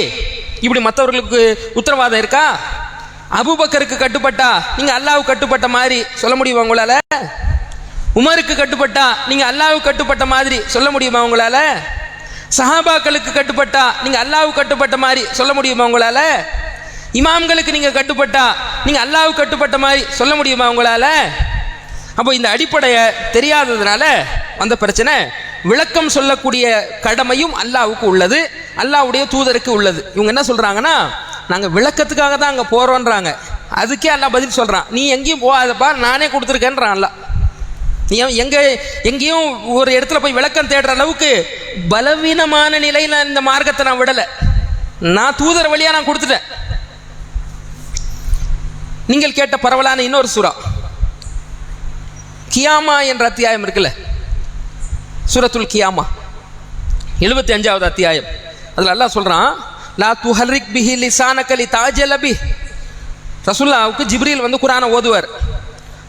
இப்படி மற்றவர்களுக்கு உத்தரவாதம் இருக்கா? அபூபக்கருக்கு கட்டுப்பட்டா நீங்க அல்லாஹ்வுக்கு கட்டுப்பட்ட மாதிரி சொல்ல முடியுமா உங்களால? உமருக்கு கட்டுப்பட்டா நீங்க அல்லாஹ்வுக்கு கட்டுப்பட்ட மாதிரி சொல்ல முடியுமா உங்களால? சஹாபாக்களுக்கு கட்டுப்பட்டா நீங்க அல்லாஹ்வுக்கு கட்டுப்பட்ட மாதிரி சொல்ல முடியுமா உங்களால? இமாம்களுக்கு நீங்க கட்டுப்பட்டா நீங்க அல்லாஹ்வுக்கு கட்டுப்பட்ட மாதிரி சொல்ல முடியுமா உங்களால? அப்போ இந்த அடிப்படையை தெரியாததுனால வந்த பிரச்சனை. விளக்கம் சொல்லக்கூடிய கடமையும் அல்லாஹ்வுக்கு உள்ளது, அல்லாஹ்வுடைய தூதருக்கு உள்ளது. இவங்க என்ன சொல்றாங்கன்னா, நாங்க விளக்கத்துக்காக தான் அங்க போறோன்றாங்க. அதுக்கே அல்லாஹ் பதில் சொல்றான், நீ எங்கேயும் போகாதப்பா, நானே கொடுத்துருக்கேன்றான் அல்லாஹ். நீ எங்கேயும் ஒரு இடத்துல போய் விளக்கம் தேடுற அளவுக்கு பலவீனமான நிலையில இந்த மார்க்கத்தை நான் விடலை, நான் தூதர் வழியா நான் கொடுத்துட்டேன். நீங்கள் கேட்ட பரவலான இன்னொரு சூரா கியாமா என்ற அத்தியாயம் இருக்குல்ல, சூரத்துல் கியாமா 75வது அத்தியாயம். அதுல அல்லாஹ் சொல்றான், லா துஹர்ரிக் பிஹி லிசானக லிதாஜல பி. ரசூலுல்லாஹ்வுக்கு ஜிப்ரீல் குர்ஆனை ஓதுவார்.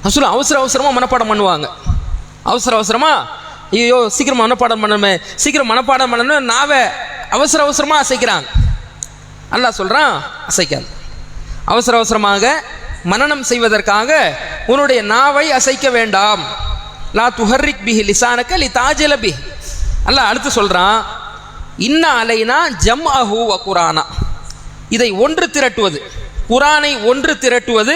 ரசூல் அவசரமா மனப்பாடம் பண்ணுவாங்க. அவசரமா ஐயோ சீக்கிரம் மனப்பாடம் பண்ணணுமே, சீக்கிரம் மனப்பாடம் பண்ணணும், நாவை அவசரமா அசைக்கிறாங்க. அல்லாஹ் சொல்றான், அசைக்காது. அவசரமாக மனனம் செய்வதற்காக உன்னுடைய நாவை அசைக்க வேண்டாம். லா துஹர்ரிக் பிஹி லிசானக லிதாஜல பி. அல்லாஹ் அடுத்து சொல்றான், இன்ன அலைனா ஜம்அஹு வ குர்ஆனா. இதை ஒன்று திரட்டுவது, குர்ஆனை ஒன்று திரட்டுவது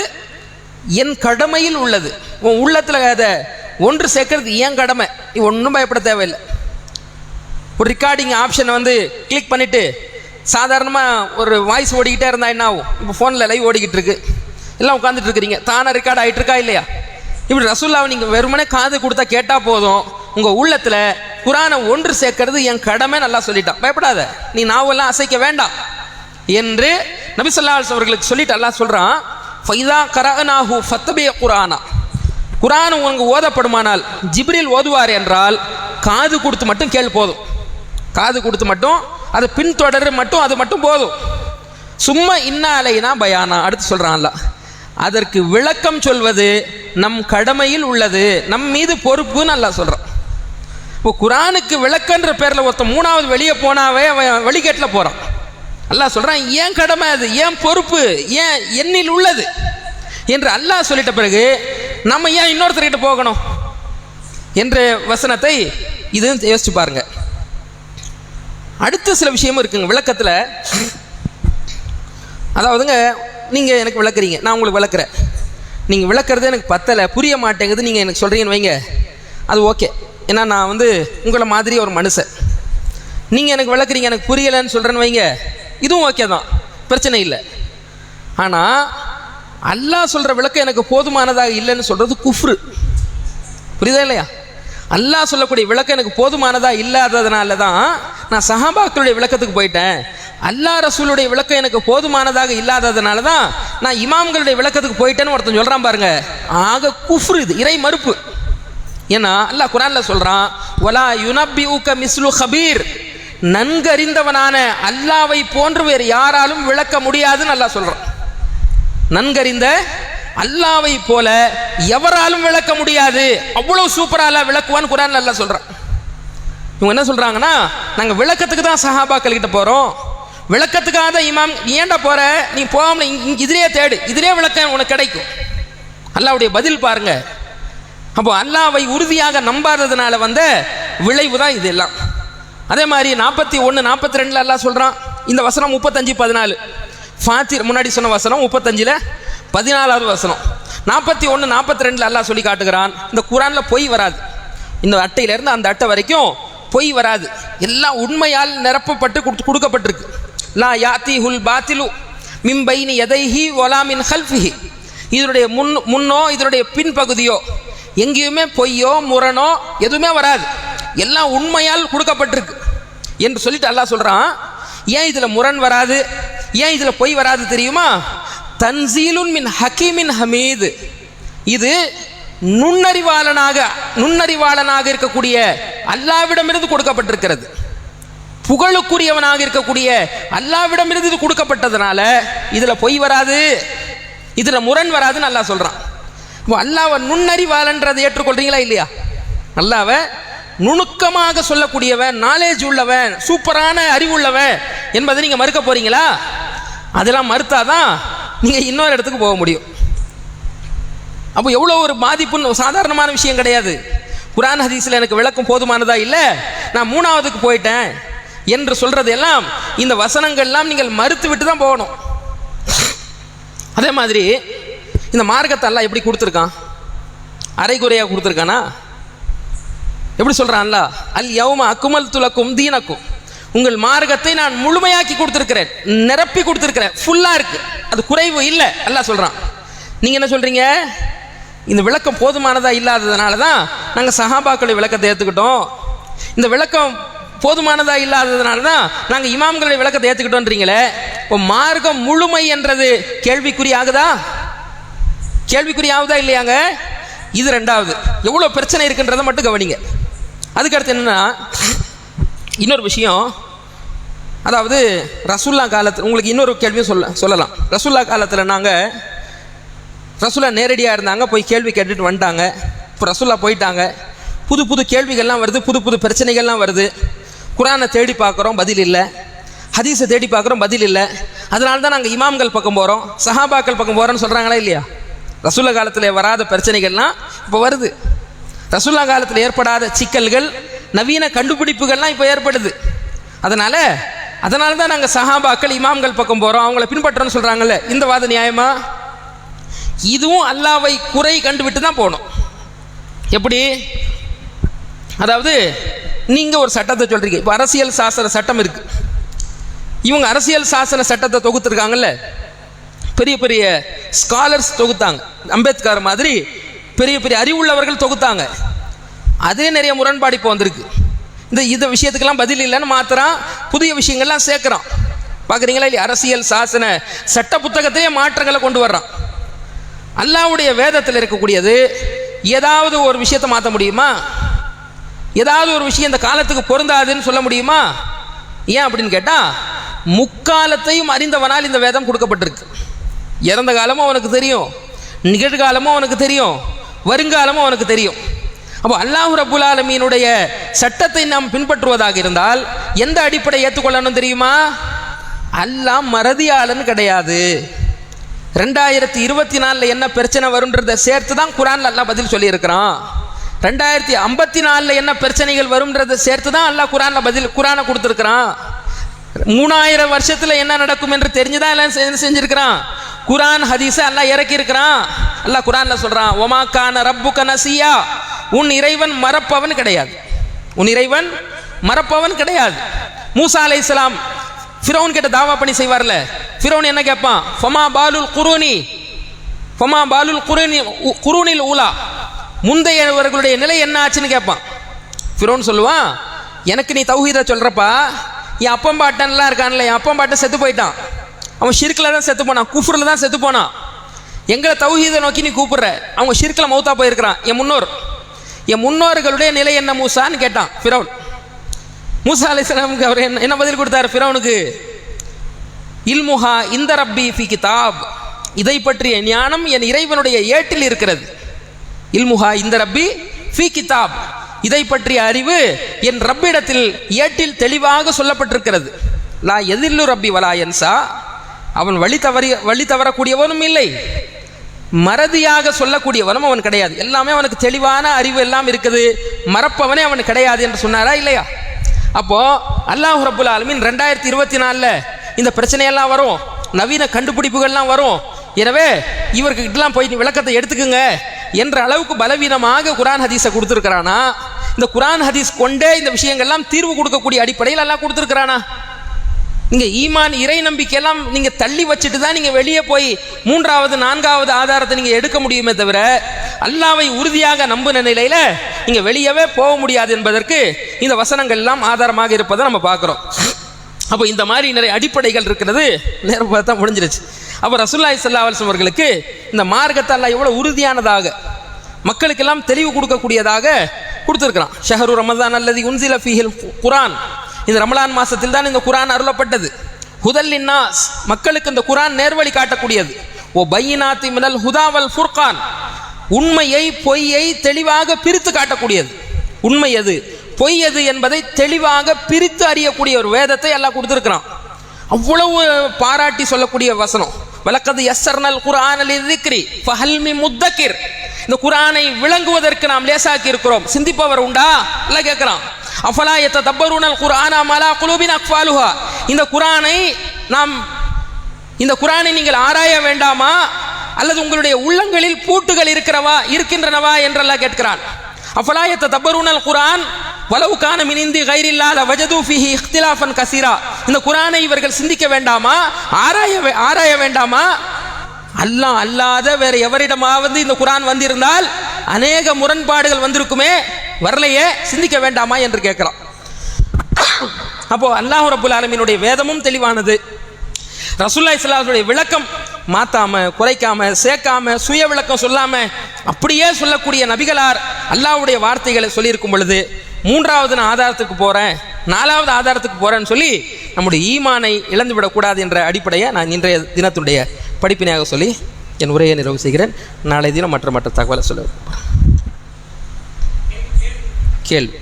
என் கடமையில் உள்ளது. உன் உள்ளத்தில் அதை ஒன்று சேர்க்கறது என் கடமை. நீ ஒன்றும் பயப்பட தேவையில்லை. ஒரு ரெக்கார்டிங் ஆப்ஷனை கிளிக் பண்ணிட்டு சாதாரணமாக ஒரு வாய்ஸ் ஓடிக்கிட்டே இருந்தால் என்ன ஆகும்? இப்போ ஃபோனில் லைவ் ஓடிக்கிட்டு இருக்கு, எல்லாம் உட்காந்துட்டு இருக்கிறீங்க, தானே ரெக்கார்ட் ஆகிட்டு இருக்கா இல்லையா? இப்படி ரசூலுல்லாஹ்வை நீங்கள் வெறுமனே காது கொடுத்தா கேட்டால் போதும், உங்கள் உள்ளத்தில் குர்ஆனை ஒன்று சேர்க்கறது என் கடமை நல்லா சொல்லிட்டான். பயப்படாத, நீ நாவெல்லாம் அசைக்க வேண்டாம் என்று நபி ஸல்லல்லாஹு அலைஹி அவர்களுக்கு சொல்லிட்டு அல்லாஹ் சொல்கிறான், ஃபைதா கரஅனாஹு ஃபத்தபி குர்ஆனா. குர்ஆன் உனக்கு ஓதப்படுமானால், ஜிப்ரீல் ஓதுவார் என்றால் காது கொடுத்து மட்டும் கேள் போதும், காது கொடுத்து மட்டும் அது பின்தொடர் மட்டும், அது மட்டும் போதும். சும்மா இன்னா அலைனா பயானா. அடுத்து சொல்கிறான் அல்லாஹ், அதற்கு விளக்கம் சொல்வது நம் கடமையில் உள்ளது, நம் மீது பொறுப்புன்னு அல்லாஹ் சொல்கிறான். இப்போ குர்ஆனுக்கு விளக்கன்ற பேரில் ஒருத்தன் மூணாவது வெளியே போனாவே அவன் வழிகேட்டில் போகிறான். அல்லாஹ் சொல்கிறான், ஏன் கடமை, அது ஏன் பொறுப்பு, ஏன் என்னில் உள்ளது என்று அல்லாஹ் சொல்லிட்ட பிறகு நம்ம ஏன் இன்னொருத்தர்கிட்ட போகணும் என்ற வசனத்தை இது யோசிச்சு பாருங்க. அடுத்த சில விஷயமும் இருக்குங்க விளக்கத்தில். அதாவதுங்க, நீங்கள் எனக்கு விளக்குறீங்க, நான் உங்களுக்கு விளக்குறேன், நீங்கள் விளக்குறது எனக்கு பத்தலை, புரிய மாட்டேங்குது, நீங்கள் எனக்கு சொல்கிறீங்கன்னு வைங்க, அது ஓகே. ஏன்னா நான் உங்களை மாதிரி ஒரு மனுஷன். நீங்கள் எனக்கு விளக்குறீங்க, எனக்கு புரியலைன்னு சொல்கிறேன்னு வைங்க, இதுவும் ஓகே தான், பிரச்சனை இல்லை. ஆனால் அல்லாஹ் சொல்கிற விளக்கம் எனக்கு போதுமானதாக இல்லைன்னு சொல்கிறது குஃப்ரு. புரியுதா இல்லையா? அல்லாஹ் சொல்லக்கூடிய விளக்கம் எனக்கு போதுமானதா இல்லாததுனால தான் நான் சஹாபாக்களுடைய விளக்கத்துக்கு போயிட்டேன். அல்லாஹ் ரசூலுடைய விளக்கம் எனக்கு போதுமானதாக இல்லாததுனால தான் நான் இமாம்களுடைய விளக்கத்துக்கு போயிட்டேன்னு ஒருத்தன் சொல்றான் பாருங்க. ஆக குஃப்ரு, இது இறை மறுப்பு. ஏன்னா அல்லாஹ் குர்ஆன்ல சொல்றான், வலா யுனப்பிஉக மிஸ்லு ஹபீர், நன்கறிந்தவனான அல்லாவை போன்று வேறு யாராலும் விளக்க முடியாதுன்னு அல்லாஹ் சொல்றான். நன்கறிந்த அல்லாவை போல எவராலும் விளக்க முடியாது, அவ்வளவு சூப்பரா அல்லாஹ் விளக்குவான்னு குர்ஆன்ல அல்லாஹ் சொல்றான். இவங்க என்ன சொல்றாங்கன்னா, நாங்க விளக்கத்துக்கு தான் சஹாபாக்கள் கிட்ட போறோம், விளக்கத்துக்காக தான் இமாம். ஏன்டா போற, நீ போகாம இதிலே தேடு, இதிலே விளக்கம் உனக்கு கிடைக்கும். அல்லாஹ்வுடைய பதில் பாருங்க. அப்போ அல்லாவை உறுதியாக நம்பாததுனால வந்த விளைவு தான் இதெல்லாம். அதே மாதிரி 41, 42 அல்லாஹ் சொல்றான். இந்த வசனம் 35, 14 ஃபாத்திர் முன்னாடி சொன்ன வசனம் 35ல் 14வது வசனம். 41, 42 அல்லாஹ் சொல்லி காட்டுகிறான், இந்த குர்ஆன்ல பொய் வராது. இந்த அட்டையிலிருந்து அந்த அட்டை வரைக்கும் பொய் வராது, எல்லாம் உண்மையால் நிரப்பப்பட்டு கொடுக்கப்பட்டிருக்கு. லா யாத்திஹுல் பாத்திலு மின் பைனி யதைஹி வலா மின் ஹல்ஃபிஹி, இதனுடைய முன்னோ இதனுடைய பின்பகுதியோ எங்கேயுமே பொய்யோ முரணோ எதுவுமே வராது, எல்லாம் உண்மையால் கொடுக்கப்பட்டிருக்கு என்று சொல்லிட்டு அல்லாஹ் சொல்றான். ஏன் இதுல முரண் வராது, ஏன் இதுல பொய் வராது தெரியுமா? தன்சீலுன் மின் ஹக்கீமின் ஹமீது, இது நுண்ணறிவாளனாக இருக்கக்கூடிய அல்லாவிடமிருந்து கொடுக்கப்பட்டிருக்கிறது. புகழுக்குரியவனாக இருக்கக்கூடிய அல்லாவிடமிருந்து இது கொடுக்கப்பட்டதுனால இதுல பொய் வராது, இதுல முரண் வராதுன்னு அல்லாஹ் சொல்றான். அல்லாஹ்வை நுண்ணறிவாளன்றதை ஏற்றுக்கொள்றீங்களா இல்லையா? அல்லாஹ்வை நுணுக்கமாக சொல்லக்கூடியவன், நாலேஜ் உள்ளவன், சூப்பரான அறிவுள்ளவன் என்பதை நீங்க மறுக்க போறீங்களா? அதெல்லாம் மறுத்தாதான் நீங்க இன்னொரு இடத்துக்கு போக முடியும். அப்போ எவ்வளோ ஒரு பாதிப்புன்னு சாதாரணமான விஷயம் கிடையாது. குர்ஆன் ஹதீஸில் எனக்கு விளக்கம் போதுமானதா இல்லை, நான் 3வதுக்கு போயிட்டேன் என்று சொல்றது எல்லாம் இந்த வசனங்கள்லாம் நீங்கள் மறுத்து விட்டு தான் போகணும். அதே மாதிரி இந்த மார்க்கத்தை அல்லாஹ் எப்படி கொடுத்துருக்கான்? அரைகுறையாக கொடுத்துருக்கானா? எப்படி சொல்றான் அல்லாஹ்? அல் யௌம அக்மல்து லக்கும் தீனக்கும், உங்கள் மார்க்கத்தை நான் முழுமையாக்கி கொடுத்துருக்கிறேன், நிரப்பி கொடுத்துருக்கிறேன், ஃபுல்லா இருக்கு, அது குறைவு இல்லை அல்லாஹ் சொல்றான். நீங்க என்ன சொல்றீங்க? இந்த விளக்கம் போதுமானதா இல்லாததுனால தான் நாங்கள் சஹாபாக்களுடைய விளக்கத்தை ஏற்றுக்கிட்டோம், இந்த விளக்கம் போதுமானதா இல்லாததுனால தான் நாங்கள் இமாம்களுடைய விளக்கத்தை ஏற்றுக்கிட்டோன்றீங்களே. இப்போ மார்க்கம் முழுமை என்றது கேள்விக்குறியாகுதா? கேள்விக்குறியாகுதா இல்லையாங்க? இது ரெண்டாவது. எவ்வளோ பிரச்சனை இருக்குன்றதை மட்டும் கவனிங்க. அதுக்கடுத்து என்னன்னா இன்னொரு விஷயம், அதாவது ரசூல்லா காலத்தில் உங்களுக்கு இன்னொரு கேள்வியும் சொல்லலாம். ரசூல்லா காலத்தில் நாங்கள் ரசூல்லா நேரடியாக இருந்தாங்க, போய் கேள்வி கேட்டுட்டு வந்துட்டாங்க. இப்போ ரசூல்லா போயிட்டாங்க, புது புது கேள்விகள்லாம் வருது, புது புது பிரச்சனைகள்லாம் வருது. குர்ஆனை தேடி பார்க்குறோம், பதில் இல்லை. ஹதீஸை தேடி பார்க்குறோம், பதில் இல்லை. அதனால தான் நாங்கள் இமாம்கள் பக்கம் போகிறோம், சஹாபாக்கள் பக்கம் போகிறோன்னு சொல்கிறாங்களா இல்லையா? ரசூல்லா காலத்தில் வராத பிரச்சனைகள்லாம் இப்போ வருது. ரசூல்லா காலத்தில் ஏற்படாத சிக்கல்கள், நவீன கண்டுபிடிப்புகள்லாம் இப்போ ஏற்படுது. அதனால தான் நாங்கள் சஹாபாக்கள் இமாம்கள் பக்கம் போகிறோம், அவங்கள பின்பற்றோன்னு சொல்கிறாங்கல்ல. இந்த வாத நியாயமா? இதுவும் அல்லாவை குறை கண்டுவிட்டு தான் போகணும். எப்படி? அதாவது நீங்க ஒரு சட்டத்தை சொல்றீங்க, இப்போ அரசியல் சாசன சட்டம் இருக்கு, இவங்க அரசியல் சாசன சட்டத்தை தொகுத்துருக்காங்கல்ல, பெரிய பெரிய ஸ்காலர்ஸ் தொகுத்தாங்க, அம்பேத்கர் மாதிரி பெரிய பெரிய அறிவுள்ளவர்கள் தொகுத்தாங்க. அதே நிறைய முரண்பாடு இப்போ வந்திருக்கு. இந்த விஷயத்துக்கெல்லாம் பதில் இல்லைன்னு மாத்திரம் புதிய விஷயங்கள்லாம் சேர்க்குறான். பார்க்குறீங்களா இல்லையா? அரசியல் சாசன சட்ட புத்தகத்திலே மாற்றங்களை கொண்டு வர்றான். அல்லாஹ்வுடைய வேதத்தில் இருக்கக்கூடியது ஏதாவது ஒரு விஷயத்தை மாற்ற முடியுமா? ஏதாவது ஒரு விஷயம் இந்த காலத்துக்கு பொருந்தாதுன்னு சொல்ல முடியுமா? ஏன் அப்படின்னு கேட்டால், முக்காலத்தையும் அறிந்தவனால் இந்த வேதம் கொடுக்கப்பட்டிருக்கு. இறந்த காலமும் அவனுக்கு தெரியும், நிகழ்காலமும் அவனுக்கு தெரியும், வருங்காலமும் அவனுக்கு தெரியும். அப்போ அல்லாஹ் ரப்புல் ஆலமீனுடைய சட்டத்தை நாம் பின்பற்றுவதாக இருந்தால் எந்த அடிப்படை ஏற்றுக்கொள்ளணும் தெரியுமா? அல்லாஹ் மறதியாளன் கிடையாது. 2024 என்ன பிரச்சனை வரும்ன்றதை சேர்த்து தான் குர்ஆன்ல அல்லாஹ் பதில் சொல்லியிருக்கிறான். 2054 என்ன பிரச்சனைகள் வரும்ன்றதை சேர்த்து தான் அல்லாஹ் குர்ஆனை கொடுத்துருக்கிறான். 3000 வருஷத்துல என்ன நடக்கும் என்று தெரிஞ்சுதான் எல்லாம் செஞ்சிருக்கிறான். குர்ஆன் ஹதீஸை அல்லாஹ் இறக்கி இருக்கிறான். அல்லாஹ் குர்ஆன்ல சொல்றான், ஒமா கான ரப்புக நசியா, உன் இறைவன் மறப்பவன் கிடையாது, உன் இறைவன் மறப்பவன் கிடையாது. மூசா அலைஹிஸ்ஸலாம் ஃபிரௌன் கிட்ட தாவா பண்ணி செய்வார்ல, ஃபிரௌன் என்ன கேட்பான்? ஃபமா பாலுல் குரூனில் ஊலா, முந்தையவர்களுடைய நிலை என்ன ஆச்சுன்னு கேட்பான். ஃபிரௌன் சொல்லுவான், எனக்கு நீ தௌஹீதை சொல்கிறப்பா, என் அப்பம்பாட்டன்லாம் இருக்கான்ல, என் அப்பம்பாட்டன் செத்து போயிட்டான், அவன் ஷிர்கில் தான் செத்து போனான், குஃப்ரில் தான் செத்து போனான். எங்களை தௌஹீதை நோக்கி நீ கூப்பிடுற, அவங்க ஷிர்கில் மௌத்தா போயிருக்கிறான். என் முன்னோர்களுடைய நிலை என்ன மூசான்னு கேட்டான் ஃபிரௌன். மூசா அலைஹிஸ்ஸலாமுக்கு அவர் என்ன பதில் கொடுத்தார் ஃபிரௌனுக்கு? இல்முஹா இந்த ரப்பி ஃபி கிதாப், இதை பற்றிய ஞானம் என் இறைவனுடைய ஏட்டில் இருக்கிறது. இல்முஹா இந்த ரப்பி ஃபி கிதாப், இதை பற்றிய அறிவு என் ரப்பிடத்தில் ஏட்டில் தெளிவாக சொல்லப்பட்டிருக்கிறது. லா எதில்லு ரப்பி வலா யன்சா, அவன் வழி தவறக்கூடியவனும் இல்லை, மறதியாக சொல்லக்கூடியவனும் அவன் கிடையாது. எல்லாமே அவனுக்கு தெளிவான அறிவு எல்லாம் இருக்குது, மறப்பவனே அவன் கிடையாது என்று சொன்னாரா இல்லையா? அப்போ அல்லாஹ் ரப்புல் ஆலமீன் 2024 இந்த பிரச்சனையெல்லாம் வரும், நவீன கண்டுபிடிப்புகள்லாம் வரும். எனவே இவர்கிட்டலாம் போய் விளக்கத்தை எடுத்துக்குங்க என்ற அளவுக்கு பலவீனமாக குரான் ஹதீஸை கொடுத்துருக்கிறானா? இந்த குரான் ஹதீஸ் கொண்டே இந்த விஷயங்கள்லாம் தீர்வு கொடுக்கக்கூடிய அடிப்படையில் எல்லாம் கொடுத்துருக்கிறானா? நீங்கள் ஈமான் இறை நம்பிக்கையெல்லாம் நீங்கள் தள்ளி வச்சுட்டு தான் நீங்கள் வெளியே போய் 3வது 4வது ஆதாரத்தை நீங்கள் எடுக்க முடியுமே தவிர, அல்லாவை உறுதியாக நம்பின நிலையில் நீங்கள் வெளியவே போக முடியாது என்பதற்கு இந்த வசனங்கள் எல்லாம் ஆதாரமாக இருப்பதை நம்ம பார்க்குறோம். அப்போ இந்த மாதிரி நிறைய அடிப்படைகள் இருக்கிறது. நேரம் பார்த்தா முடிஞ்சிருச்சு. அப்போ ரசூலுல்லாஹி ஸல்லல்லாஹு அலைஹி வஸல்லம் அவர்களுக்கு இந்த மார்க்கத்தை அல்லாஹ் எவ்வளோ உறுதியானதாக, மக்களுக்கெல்லாம் தெளிவு கொடுக்கக்கூடியதாக கொடுத்துருக்கிறான். ஷஹரு ரமதான் அல்லதி உன்சில ஃபீஹில் குரான், இந்த ரமலான் மாசத்தில் தான் இந்த குரான் அருளப்பட்டது. ஹுதல் லின்னாஸ், மக்களுக்கு இந்த குரான் நேர்வழி காட்டக்கூடியது. ஓ பையினாத்தி மினல் ஹுதா வல் ஃபுர்கான், உண்மையை பொய்யை தெளிவாக பிரித்து காட்டக்கூடியது. உண்மை எது பொய் எது என்பதை தெளிவாக பிரித்து அறியக்கூடிய ஒரு வேதத்தை எல்லாம் கொடுத்துருக்கிறான். அவ்வளவு பாராட்டி சொல்லக்கூடிய வசனம். வலக்கது யஸ்ஸர்னல் குர்ஆன லிذிக்ரி ஃபஹல் மின் முத்தக்கிர், இந்த குர்ஆனை விளங்குவதற்கு நாம் லேசாக்கி இருக்கிறோம், சிந்திப்பவர் உண்டா எல்லாம் கேட்கிறான். அஃபலா யததப்பரூனல் குர்ஆன அலா குலூபின் அக்ஃபாலுஹா, இந்த குர்ஆனை நீங்கள் ஆராய வேண்டாமா, அல்லது உங்களுடைய உள்ளங்களில் பூட்டுகள் இருக்கின்றனவா என்றெல்லாம் கேட்கிறான். அஃபலா யததப்பரூனல் குர்ஆன் வலவு கான மின் இந்தி கைரில்லா லவஜது ஃபீஹி இக்திலாஃபன் கஸீரா, இந்த குர்ஆனை இவர்கள் சிந்திக்க வேண்டாமா, ஆராய வேண்டாமா? அல்லாஹ் அல்லாத வேற எவரிடமாவது இந்த குர்ஆன் வந்திருந்தால் அநேக முரண்பாடுகள் வந்திருக்குமே, வரலையே, சிந்திக்க வேண்டாமா என்று கேட்கலாம். அப்போ அல்லாஹ் ரப்புல் ஆலமீனுடைய வேதமும் தெளிவானது. ரசூலுல்லாஹி ஸல்லல்லாஹு அலைஹி வஸல்லம் விளக்கம் மாத்தாம, குறைக்காம, சேர்க்காம, சுய விளக்கம் சொல்லாம அப்படியே சொல்லக்கூடிய நபிகளார் அல்லாஹ்வுடைய வார்த்தைகளை சொல்லியிருக்கும் பொழுது 3வது ஆதாரத்துக்கு போறேன், 4வது ஆதாரத்துக்கு போறேன்னு சொல்லி நம்முடைய ஈமானை இழந்துவிடக்கூடாது என்ற அடிப்படையை நான் இன்றைய தினத்துடைய படிப்பினையாக சொல்லி என் உரையை நிறைவு செய்கிறேன். நாளை தினம் மற்ற தகவலை சொல்ல கேள்வி.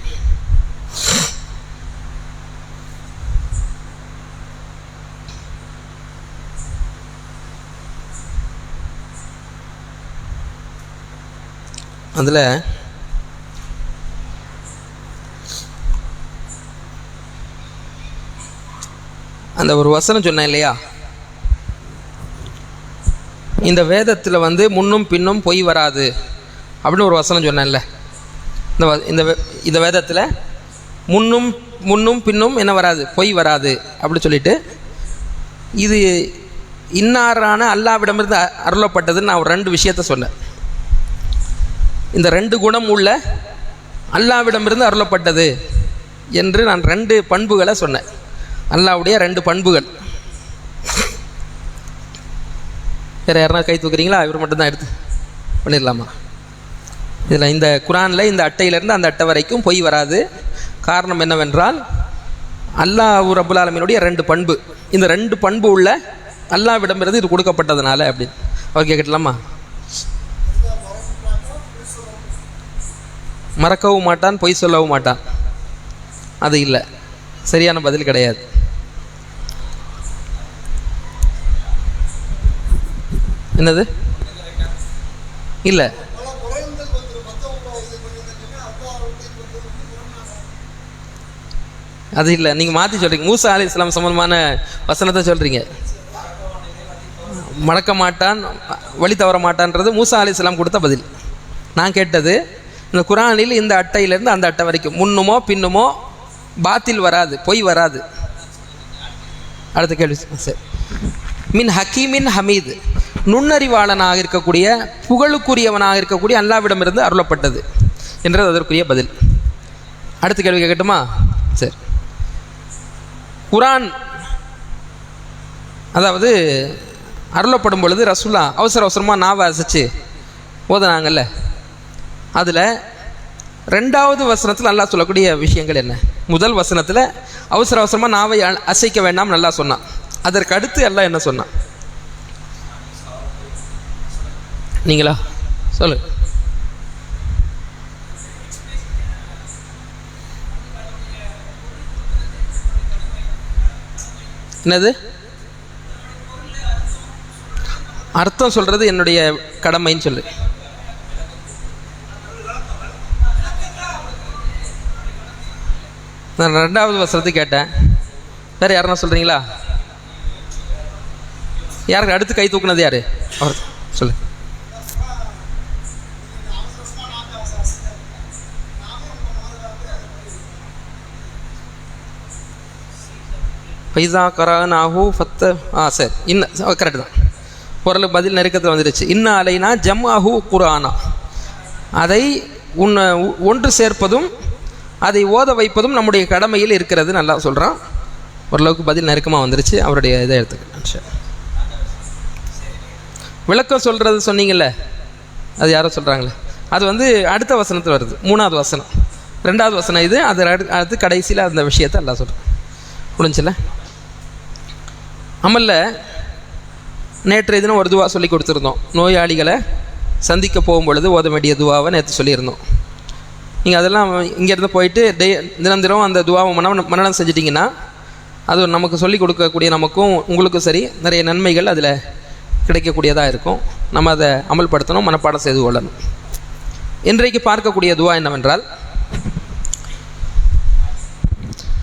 அதில் அந்த ஒரு வசனம் சொன்னேன் இல்லையா, இந்த வேதத்தில் முன்னும் பின்னும் பொய் வராது அப்படின்னு ஒரு வசனம் சொன்னேன்ல. இந்த வேதத்தில் முன்னும் பின்னும் என்ன வராது, பொய் வராது அப்படி சொல்லிட்டு, இது இன்னாரான அல்லாவிடமிருந்து அருளப்பட்டதுன்னு நான் ஒரு 2 விஷயத்த சொன்னேன். இந்த 2 குணம் உள்ள அல்லாவிடமிருந்து அருளப்பட்டது என்று நான் 2 பண்புகளை சொன்னேன். அல்லாவுடைய 2 பண்புகள். வேறு யாருன்னா கை தூக்குறீங்களா? இவர் மட்டும்தான் எடுத்து பண்ணிடலாமா? இதில் இந்த குரானில் இந்த அட்டையிலேருந்து அந்த அட்டை வரைக்கும் பொய் வராது. காரணம் என்னவென்றால் அல்லாஹ் ரப்புல் ஆலமீனுடைய 2 பண்பு, இந்த 2 பண்பு உள்ள அல்லாவிடமிருந்து இது கொடுக்கப்பட்டதுனால அப்படின்னு அவர் கேட்கலாமா? மறக்கவும் மாட்டான், பொய் சொல்லவும் மாட்டான், அது இல்லை, சரியான பதில் கிடையாது. என்னது இல்லை, அது இல்லை, நீங்கள் மாற்றி சொல்கிறீங்க. மூசா அலைஹிஸ்ஸலாம் சம்பந்தமான வசனத்தை சொல்கிறீங்க. மறக்க மாட்டான், வழி தவற மாட்டான்றது மூசா அலைஹிஸ்ஸலாம் கொடுத்த பதில். நான் கேட்டது இந்த குரானில் இந்த அட்டையிலேருந்து அந்த அட்டை வரைக்கும் முன்னுமோ பின்னுமோ பாத்தில் வராது, பொய் வராது. அடுத்த கேள்வி. சரி. மின் ஹக்கீமின் ஹமீது, நுண்ணறிவாளனாக இருக்கக்கூடிய, புகழுக்குரியவனாக இருக்கக்கூடிய அல்லாவிடமிருந்து அருளப்பட்டது என்றது அதற்குரிய பதில். அடுத்த கேள்வி கேட்கட்டுமா? சரி. குரான் அதாவது அருளப்படும் பொழுது ரசூலா அவசர அவசரமாக நாவை அசைச்சு ஓதுனாங்கல்ல, அதில் 2வது வசனத்தில் அல்லாஹ் சொல்லக்கூடிய விஷயங்கள் என்ன? முதல் வசனத்தில் அவசர அவசரமாக நாவை அசைக்க வேண்டாம் நல்லா சொன்னான். அதற்கு அடுத்து அல்லாஹ் என்ன சொன்னான்? நீங்களா சொல்லு. என்னது? அர்த்தம் சொல்றது என்னுடைய கடமைன்னு சொல்லு. நான் 2வது வசனத்தை கேட்டேன். வேற யாருன்னா சொல்றீங்களா? யாருக்கு அடுத்து கை தூக்குனது யாரு? அவர் சொல்லு. பைசா கரானாஹு ஃபத்த சரி இன்னும் கரெக்டு தான். ஓரளவு பதில் நெருக்கத்தில் வந்துடுச்சு. இன்ன அலைனா ஜம்அஹு குரானா, அதை ஒன்று சேர்ப்பதும் அதை ஓத வைப்பதும் நம்முடைய கடமையில் இருக்கிறது. நல்லா சொல்கிறான். ஓரளவுக்கு பதில் நெருக்கமாக வந்துருச்சு. அவருடைய இதை எடுத்துக்கிட்டேன். சரி, விளக்கம் சொல்கிறது சொன்னீங்கல்ல, அது யாரோ சொல்கிறாங்களே, அது அடுத்த வசனத்தில் வருது. 3வது வசனம் 2வது வசனம் இது. அது அடுத்து கடைசியில் அந்த விஷயத்தை எல்லாம் சொல்கிறேன். முடிஞ்சில்ல? அமல்ல நேற்றைய தினம் ஒரு துவா சொல்லி கொடுத்துருந்தோம். நோயாளிகளை சந்திக்க போகும்பொழுது ஓத வேண்டிய துவாவை நேற்று சொல்லியிருந்தோம். நீங்கள் அதெல்லாம் இங்கேருந்து போயிட்டு தினம் தினம் அந்த துவாவை மனனம் செஞ்சிட்டிங்கன்னா அது நமக்கு சொல்லிக் கொடுக்கக்கூடிய நமக்கும் உங்களுக்கும் சரி நிறைய நன்மைகள் அதில் கிடைக்கக்கூடியதாக இருக்கும். நம்ம அதை அமல்படுத்தணும், மனப்பாடம் செய்து கொள்ளணும். இன்றைக்கு பார்க்கக்கூடிய துவா என்னவென்றால்,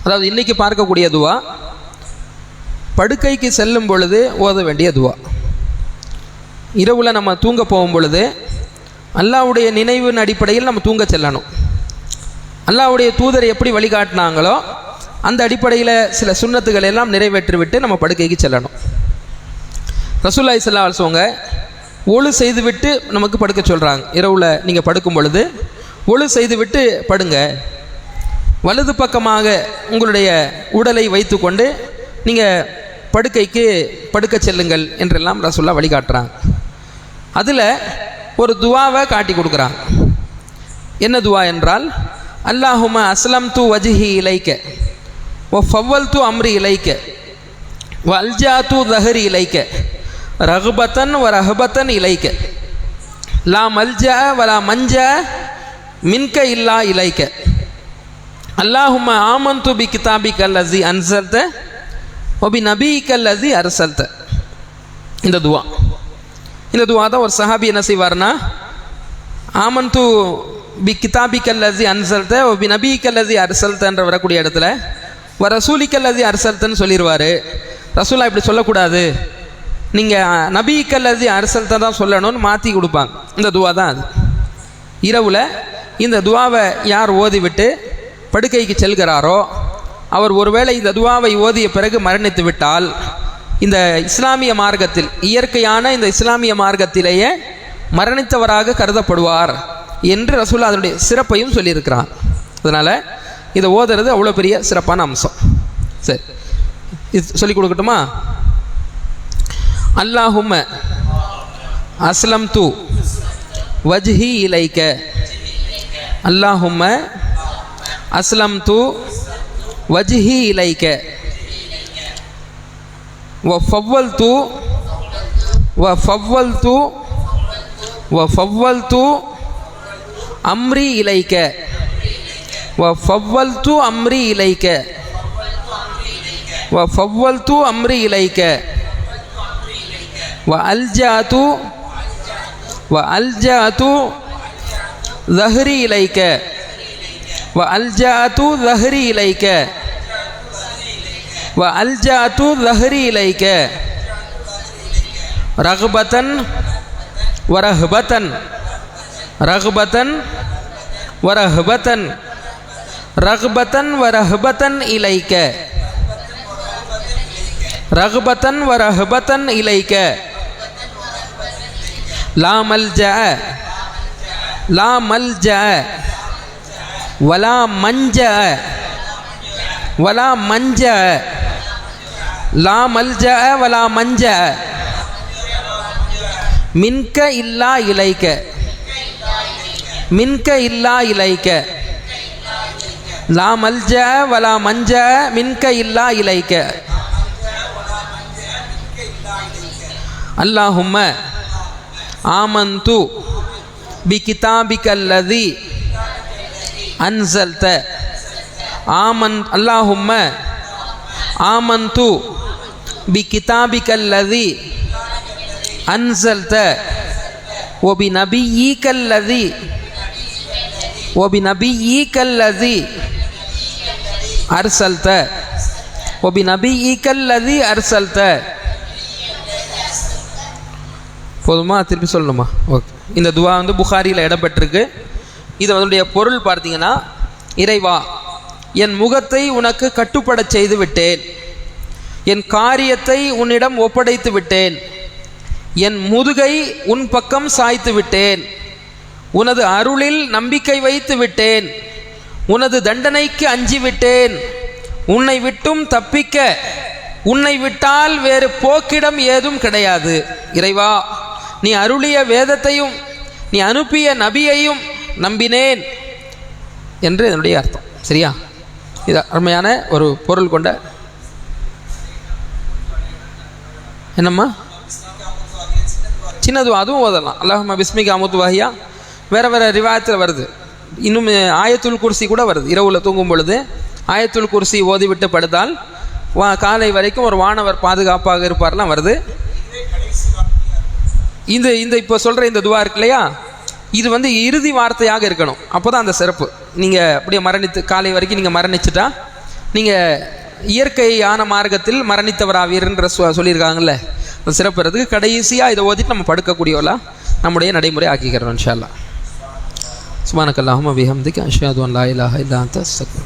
அதாவது இன்றைக்கி பார்க்கக்கூடிய துவா படுக்கைக்கு செல்லும் பொழுது ஓத வேண்டிய துவா. இரவில் நம்ம தூங்க போகும் பொழுது அல்லாஹ்வுடைய நினைவின் அடிப்படையில் நம்ம தூங்க செல்லணும். அல்லாஹ்வுடைய தூதர் எப்படி வழிகாட்டினாங்களோ அந்த அடிப்படையில் சில சுன்னத்துக்களை எல்லாம் நிறைவேற்றிவிட்டு நம்ம படுக்கைக்கு செல்லணும். ரசூலுல்லாஹி ஸல்லல்லாஹு அலைஹி வஸல்லம் ஒழு செய்துவிட்டு நமக்கு படுக்க சொல்கிறாங்க. இரவில் நீங்கள் படுக்கும் பொழுது ஒழு செய்துவிட்டு படுங்க. வலது பக்கமாக உங்களுடைய உடலை வைத்து கொண்டு நீங்கள் படுக்கைக்கு படுக்க செல்லுங்கள் என்றெல்லாம் ரசூலுல்லாஹ் வழிகாட்டுறாங்க. அதில் ஒரு துவாவை காட்டி கொடுக்குறாங்க. என்ன துவா என்றால், அல்லாஹும்ம அஸ்லம்து வஜ்ஹி இலைக்க வ ஃபவ்வல்து அம்ரி இலைக்க வ அல்ஜாத்து தஹரி இலைக்க ரஹ்பத்தன் வ ரஹ்பத்தன் இலைக்க லா மல்ஜா வலா மஞ்சா மின்க இல்லா இலைக்க அல்லாஹும்ம ஆமன்து பி கிதாபிக அல்லஸி அன்ஸல்த வ பி நபியிக அல்லஸி அர்ஸல்த. இந்த துவா தான் ஒரு சஹாபி என்ன செய்வார்னா, ஆமன்து பி கிதாபிக அல்லஸி அன்ஸல்த வ பி நபியிக அல்லஸி அர்ஸல்த என்ற வரக்கூடிய இடத்துல வ ரசூலிக அல்லஸி அர்ஸல்தன்னு சொல்லிடுவார். ரசூலா இப்படி சொல்லக்கூடாது, நீங்கள் நபியிக அல்லஸி அர்ஸல்த தான் சொல்லணும்னு மாற்றி கொடுப்பாங்க. இந்த துவா தான் அது. இரவில் இந்த துவாவை யார் ஓதிவிட்டு படுக்கைக்கு செல்கிறாரோ அவர் ஒருவேளை இந்த துவாவை ஓதிய பிறகு மரணித்து விட்டால் இந்த இஸ்லாமிய மார்க்கத்தில், இயற்கையான இந்த இஸ்லாமிய மார்க்கத்திலேயே மரணித்தவராக கருதப்படுவார் என்று ரசூலுல்லாஹ் அதனுடைய சிறப்பையும் சொல்லியிருக்கிறார். அதனால் இதை ஓதுறது அவ்வளோ பெரிய சிறப்பான அம்சம். சரி, இது சொல்லிக் கொடுக்கட்டுமா? அல்லாஹும்ம அஸ்லம்து வஜ்ஹி இலைக்க, அல்லாஹும்ம அஸ்லம்து வஜ்ஹி இலைக்க வ ஃபவ்வல்து அம்ரி இலைக்க வ ஃபவ்வல்து அம்ரி இலைக்க வ ஃபவ்வல்து அம்ரி இலைக்க வ அல்ஜாத்து ظهري إليك وألجأت ظهري إليك وألجأت ظهري إليك رغبة ورهبة رغبة ورهبة رغبة ورهبة إليك رغبة ورهبة إليك لا ملجأ வலா மஞ்ச வலா மஞ்ச லா மல்ஜ வலா மஞ்ச மின்க இல்லா இலைக்க மின்க இல்லா இலைக்க லா மல்ஜ வலா மஞ்ச மின்க இல்லா இலைக்க அல்லாஹும்ம ஆமன்து பி கிதாபிகல்லதி அன்ஸல்த அல்லாஹும்ம ஆமன்து பி கிதாபிகல்லதி அன்ஸல்த வபிநபிய்யிகல்லதி அர்ஸல்த வபிநபிய்யிகல்லதி அர்ஸல்த. போதுமா? திருப்பி சொல்லணுமா? ஓகே. இந்த துவா வந்து புகாரியில் இடம்பெற்றிருக்கு. இது அதனுடைய பொருள் பார்த்தீங்கன்னா, இறைவா, என் முகத்தை உனக்கு கட்டுப்படச் செய்து விட்டேன், என் காரியத்தை உன்னிடம் ஒப்படைத்து விட்டேன், என் முதுகை உன் பக்கம் சாய்த்து விட்டேன், உனது அருளில் நம்பிக்கை வைத்து விட்டேன், உனது தண்டனைக்கு அஞ்சிவிட்டேன், உன்னை விட்டும் தப்பிக்க உன்னை விட்டால் வேறு போக்கிடம் ஏதும் கிடையாது. இறைவா, நீ அருளிய வேதத்தையும் நீ அனுப்பிய நபியையும் நம்பினேன் என்று என்னுடைய அர்த்தம். சரியா? இது அருமையான ஒரு பொருள் கொண்ட என்னம்மா சின்னது, அதுவும் ஓதலாம். அல்லாஹும்ம பிஸ்மிக அமுத்து வஹியா. வேறு வேறு ரிவாயத்தில் வருது. இன்னும் ஆயத்துல் குர்சி கூட வருது. இரவில் தூங்கும் பொழுது ஆயத்துல் குர்சி ஓதிவிட்டு படுத்தால் காலை வரைக்கும் ஒரு வானவர் பாதுகாப்பாக இருப்பார்லாம் வருது. இந்த இப்போ சொல்கிற இந்த துவா இருக்கு இல்லையா, இது வந்து இறுதி வார்த்தையாக இருக்கணும். அப்போ தான் அந்த சிறப்பு. நீங்கள் அப்படியே மரணித்து காலை வரைக்கும் நீங்கள் மரணிச்சுட்டா நீங்கள் இயற்கையான மார்க்கத்தில் மரணித்தவராவீர்ன்ற சொல்லியிருக்காங்கல்ல, அந்த சிறப்புறதுக்கு கடைசியாக இதை ஓதிட்டு நம்ம படுக்கக்கூடியவளா நம்முடைய நடைமுறை ஆக்கிக்கிறோம் இன்ஷா அல்லாஹ். சுப்ஹானக அல்லாஹும்ம பிஹம்திக அஷ்ஹது அன் லா இலாஹா இல்லா அன்த அஸ்தக்ஃபிருக்க.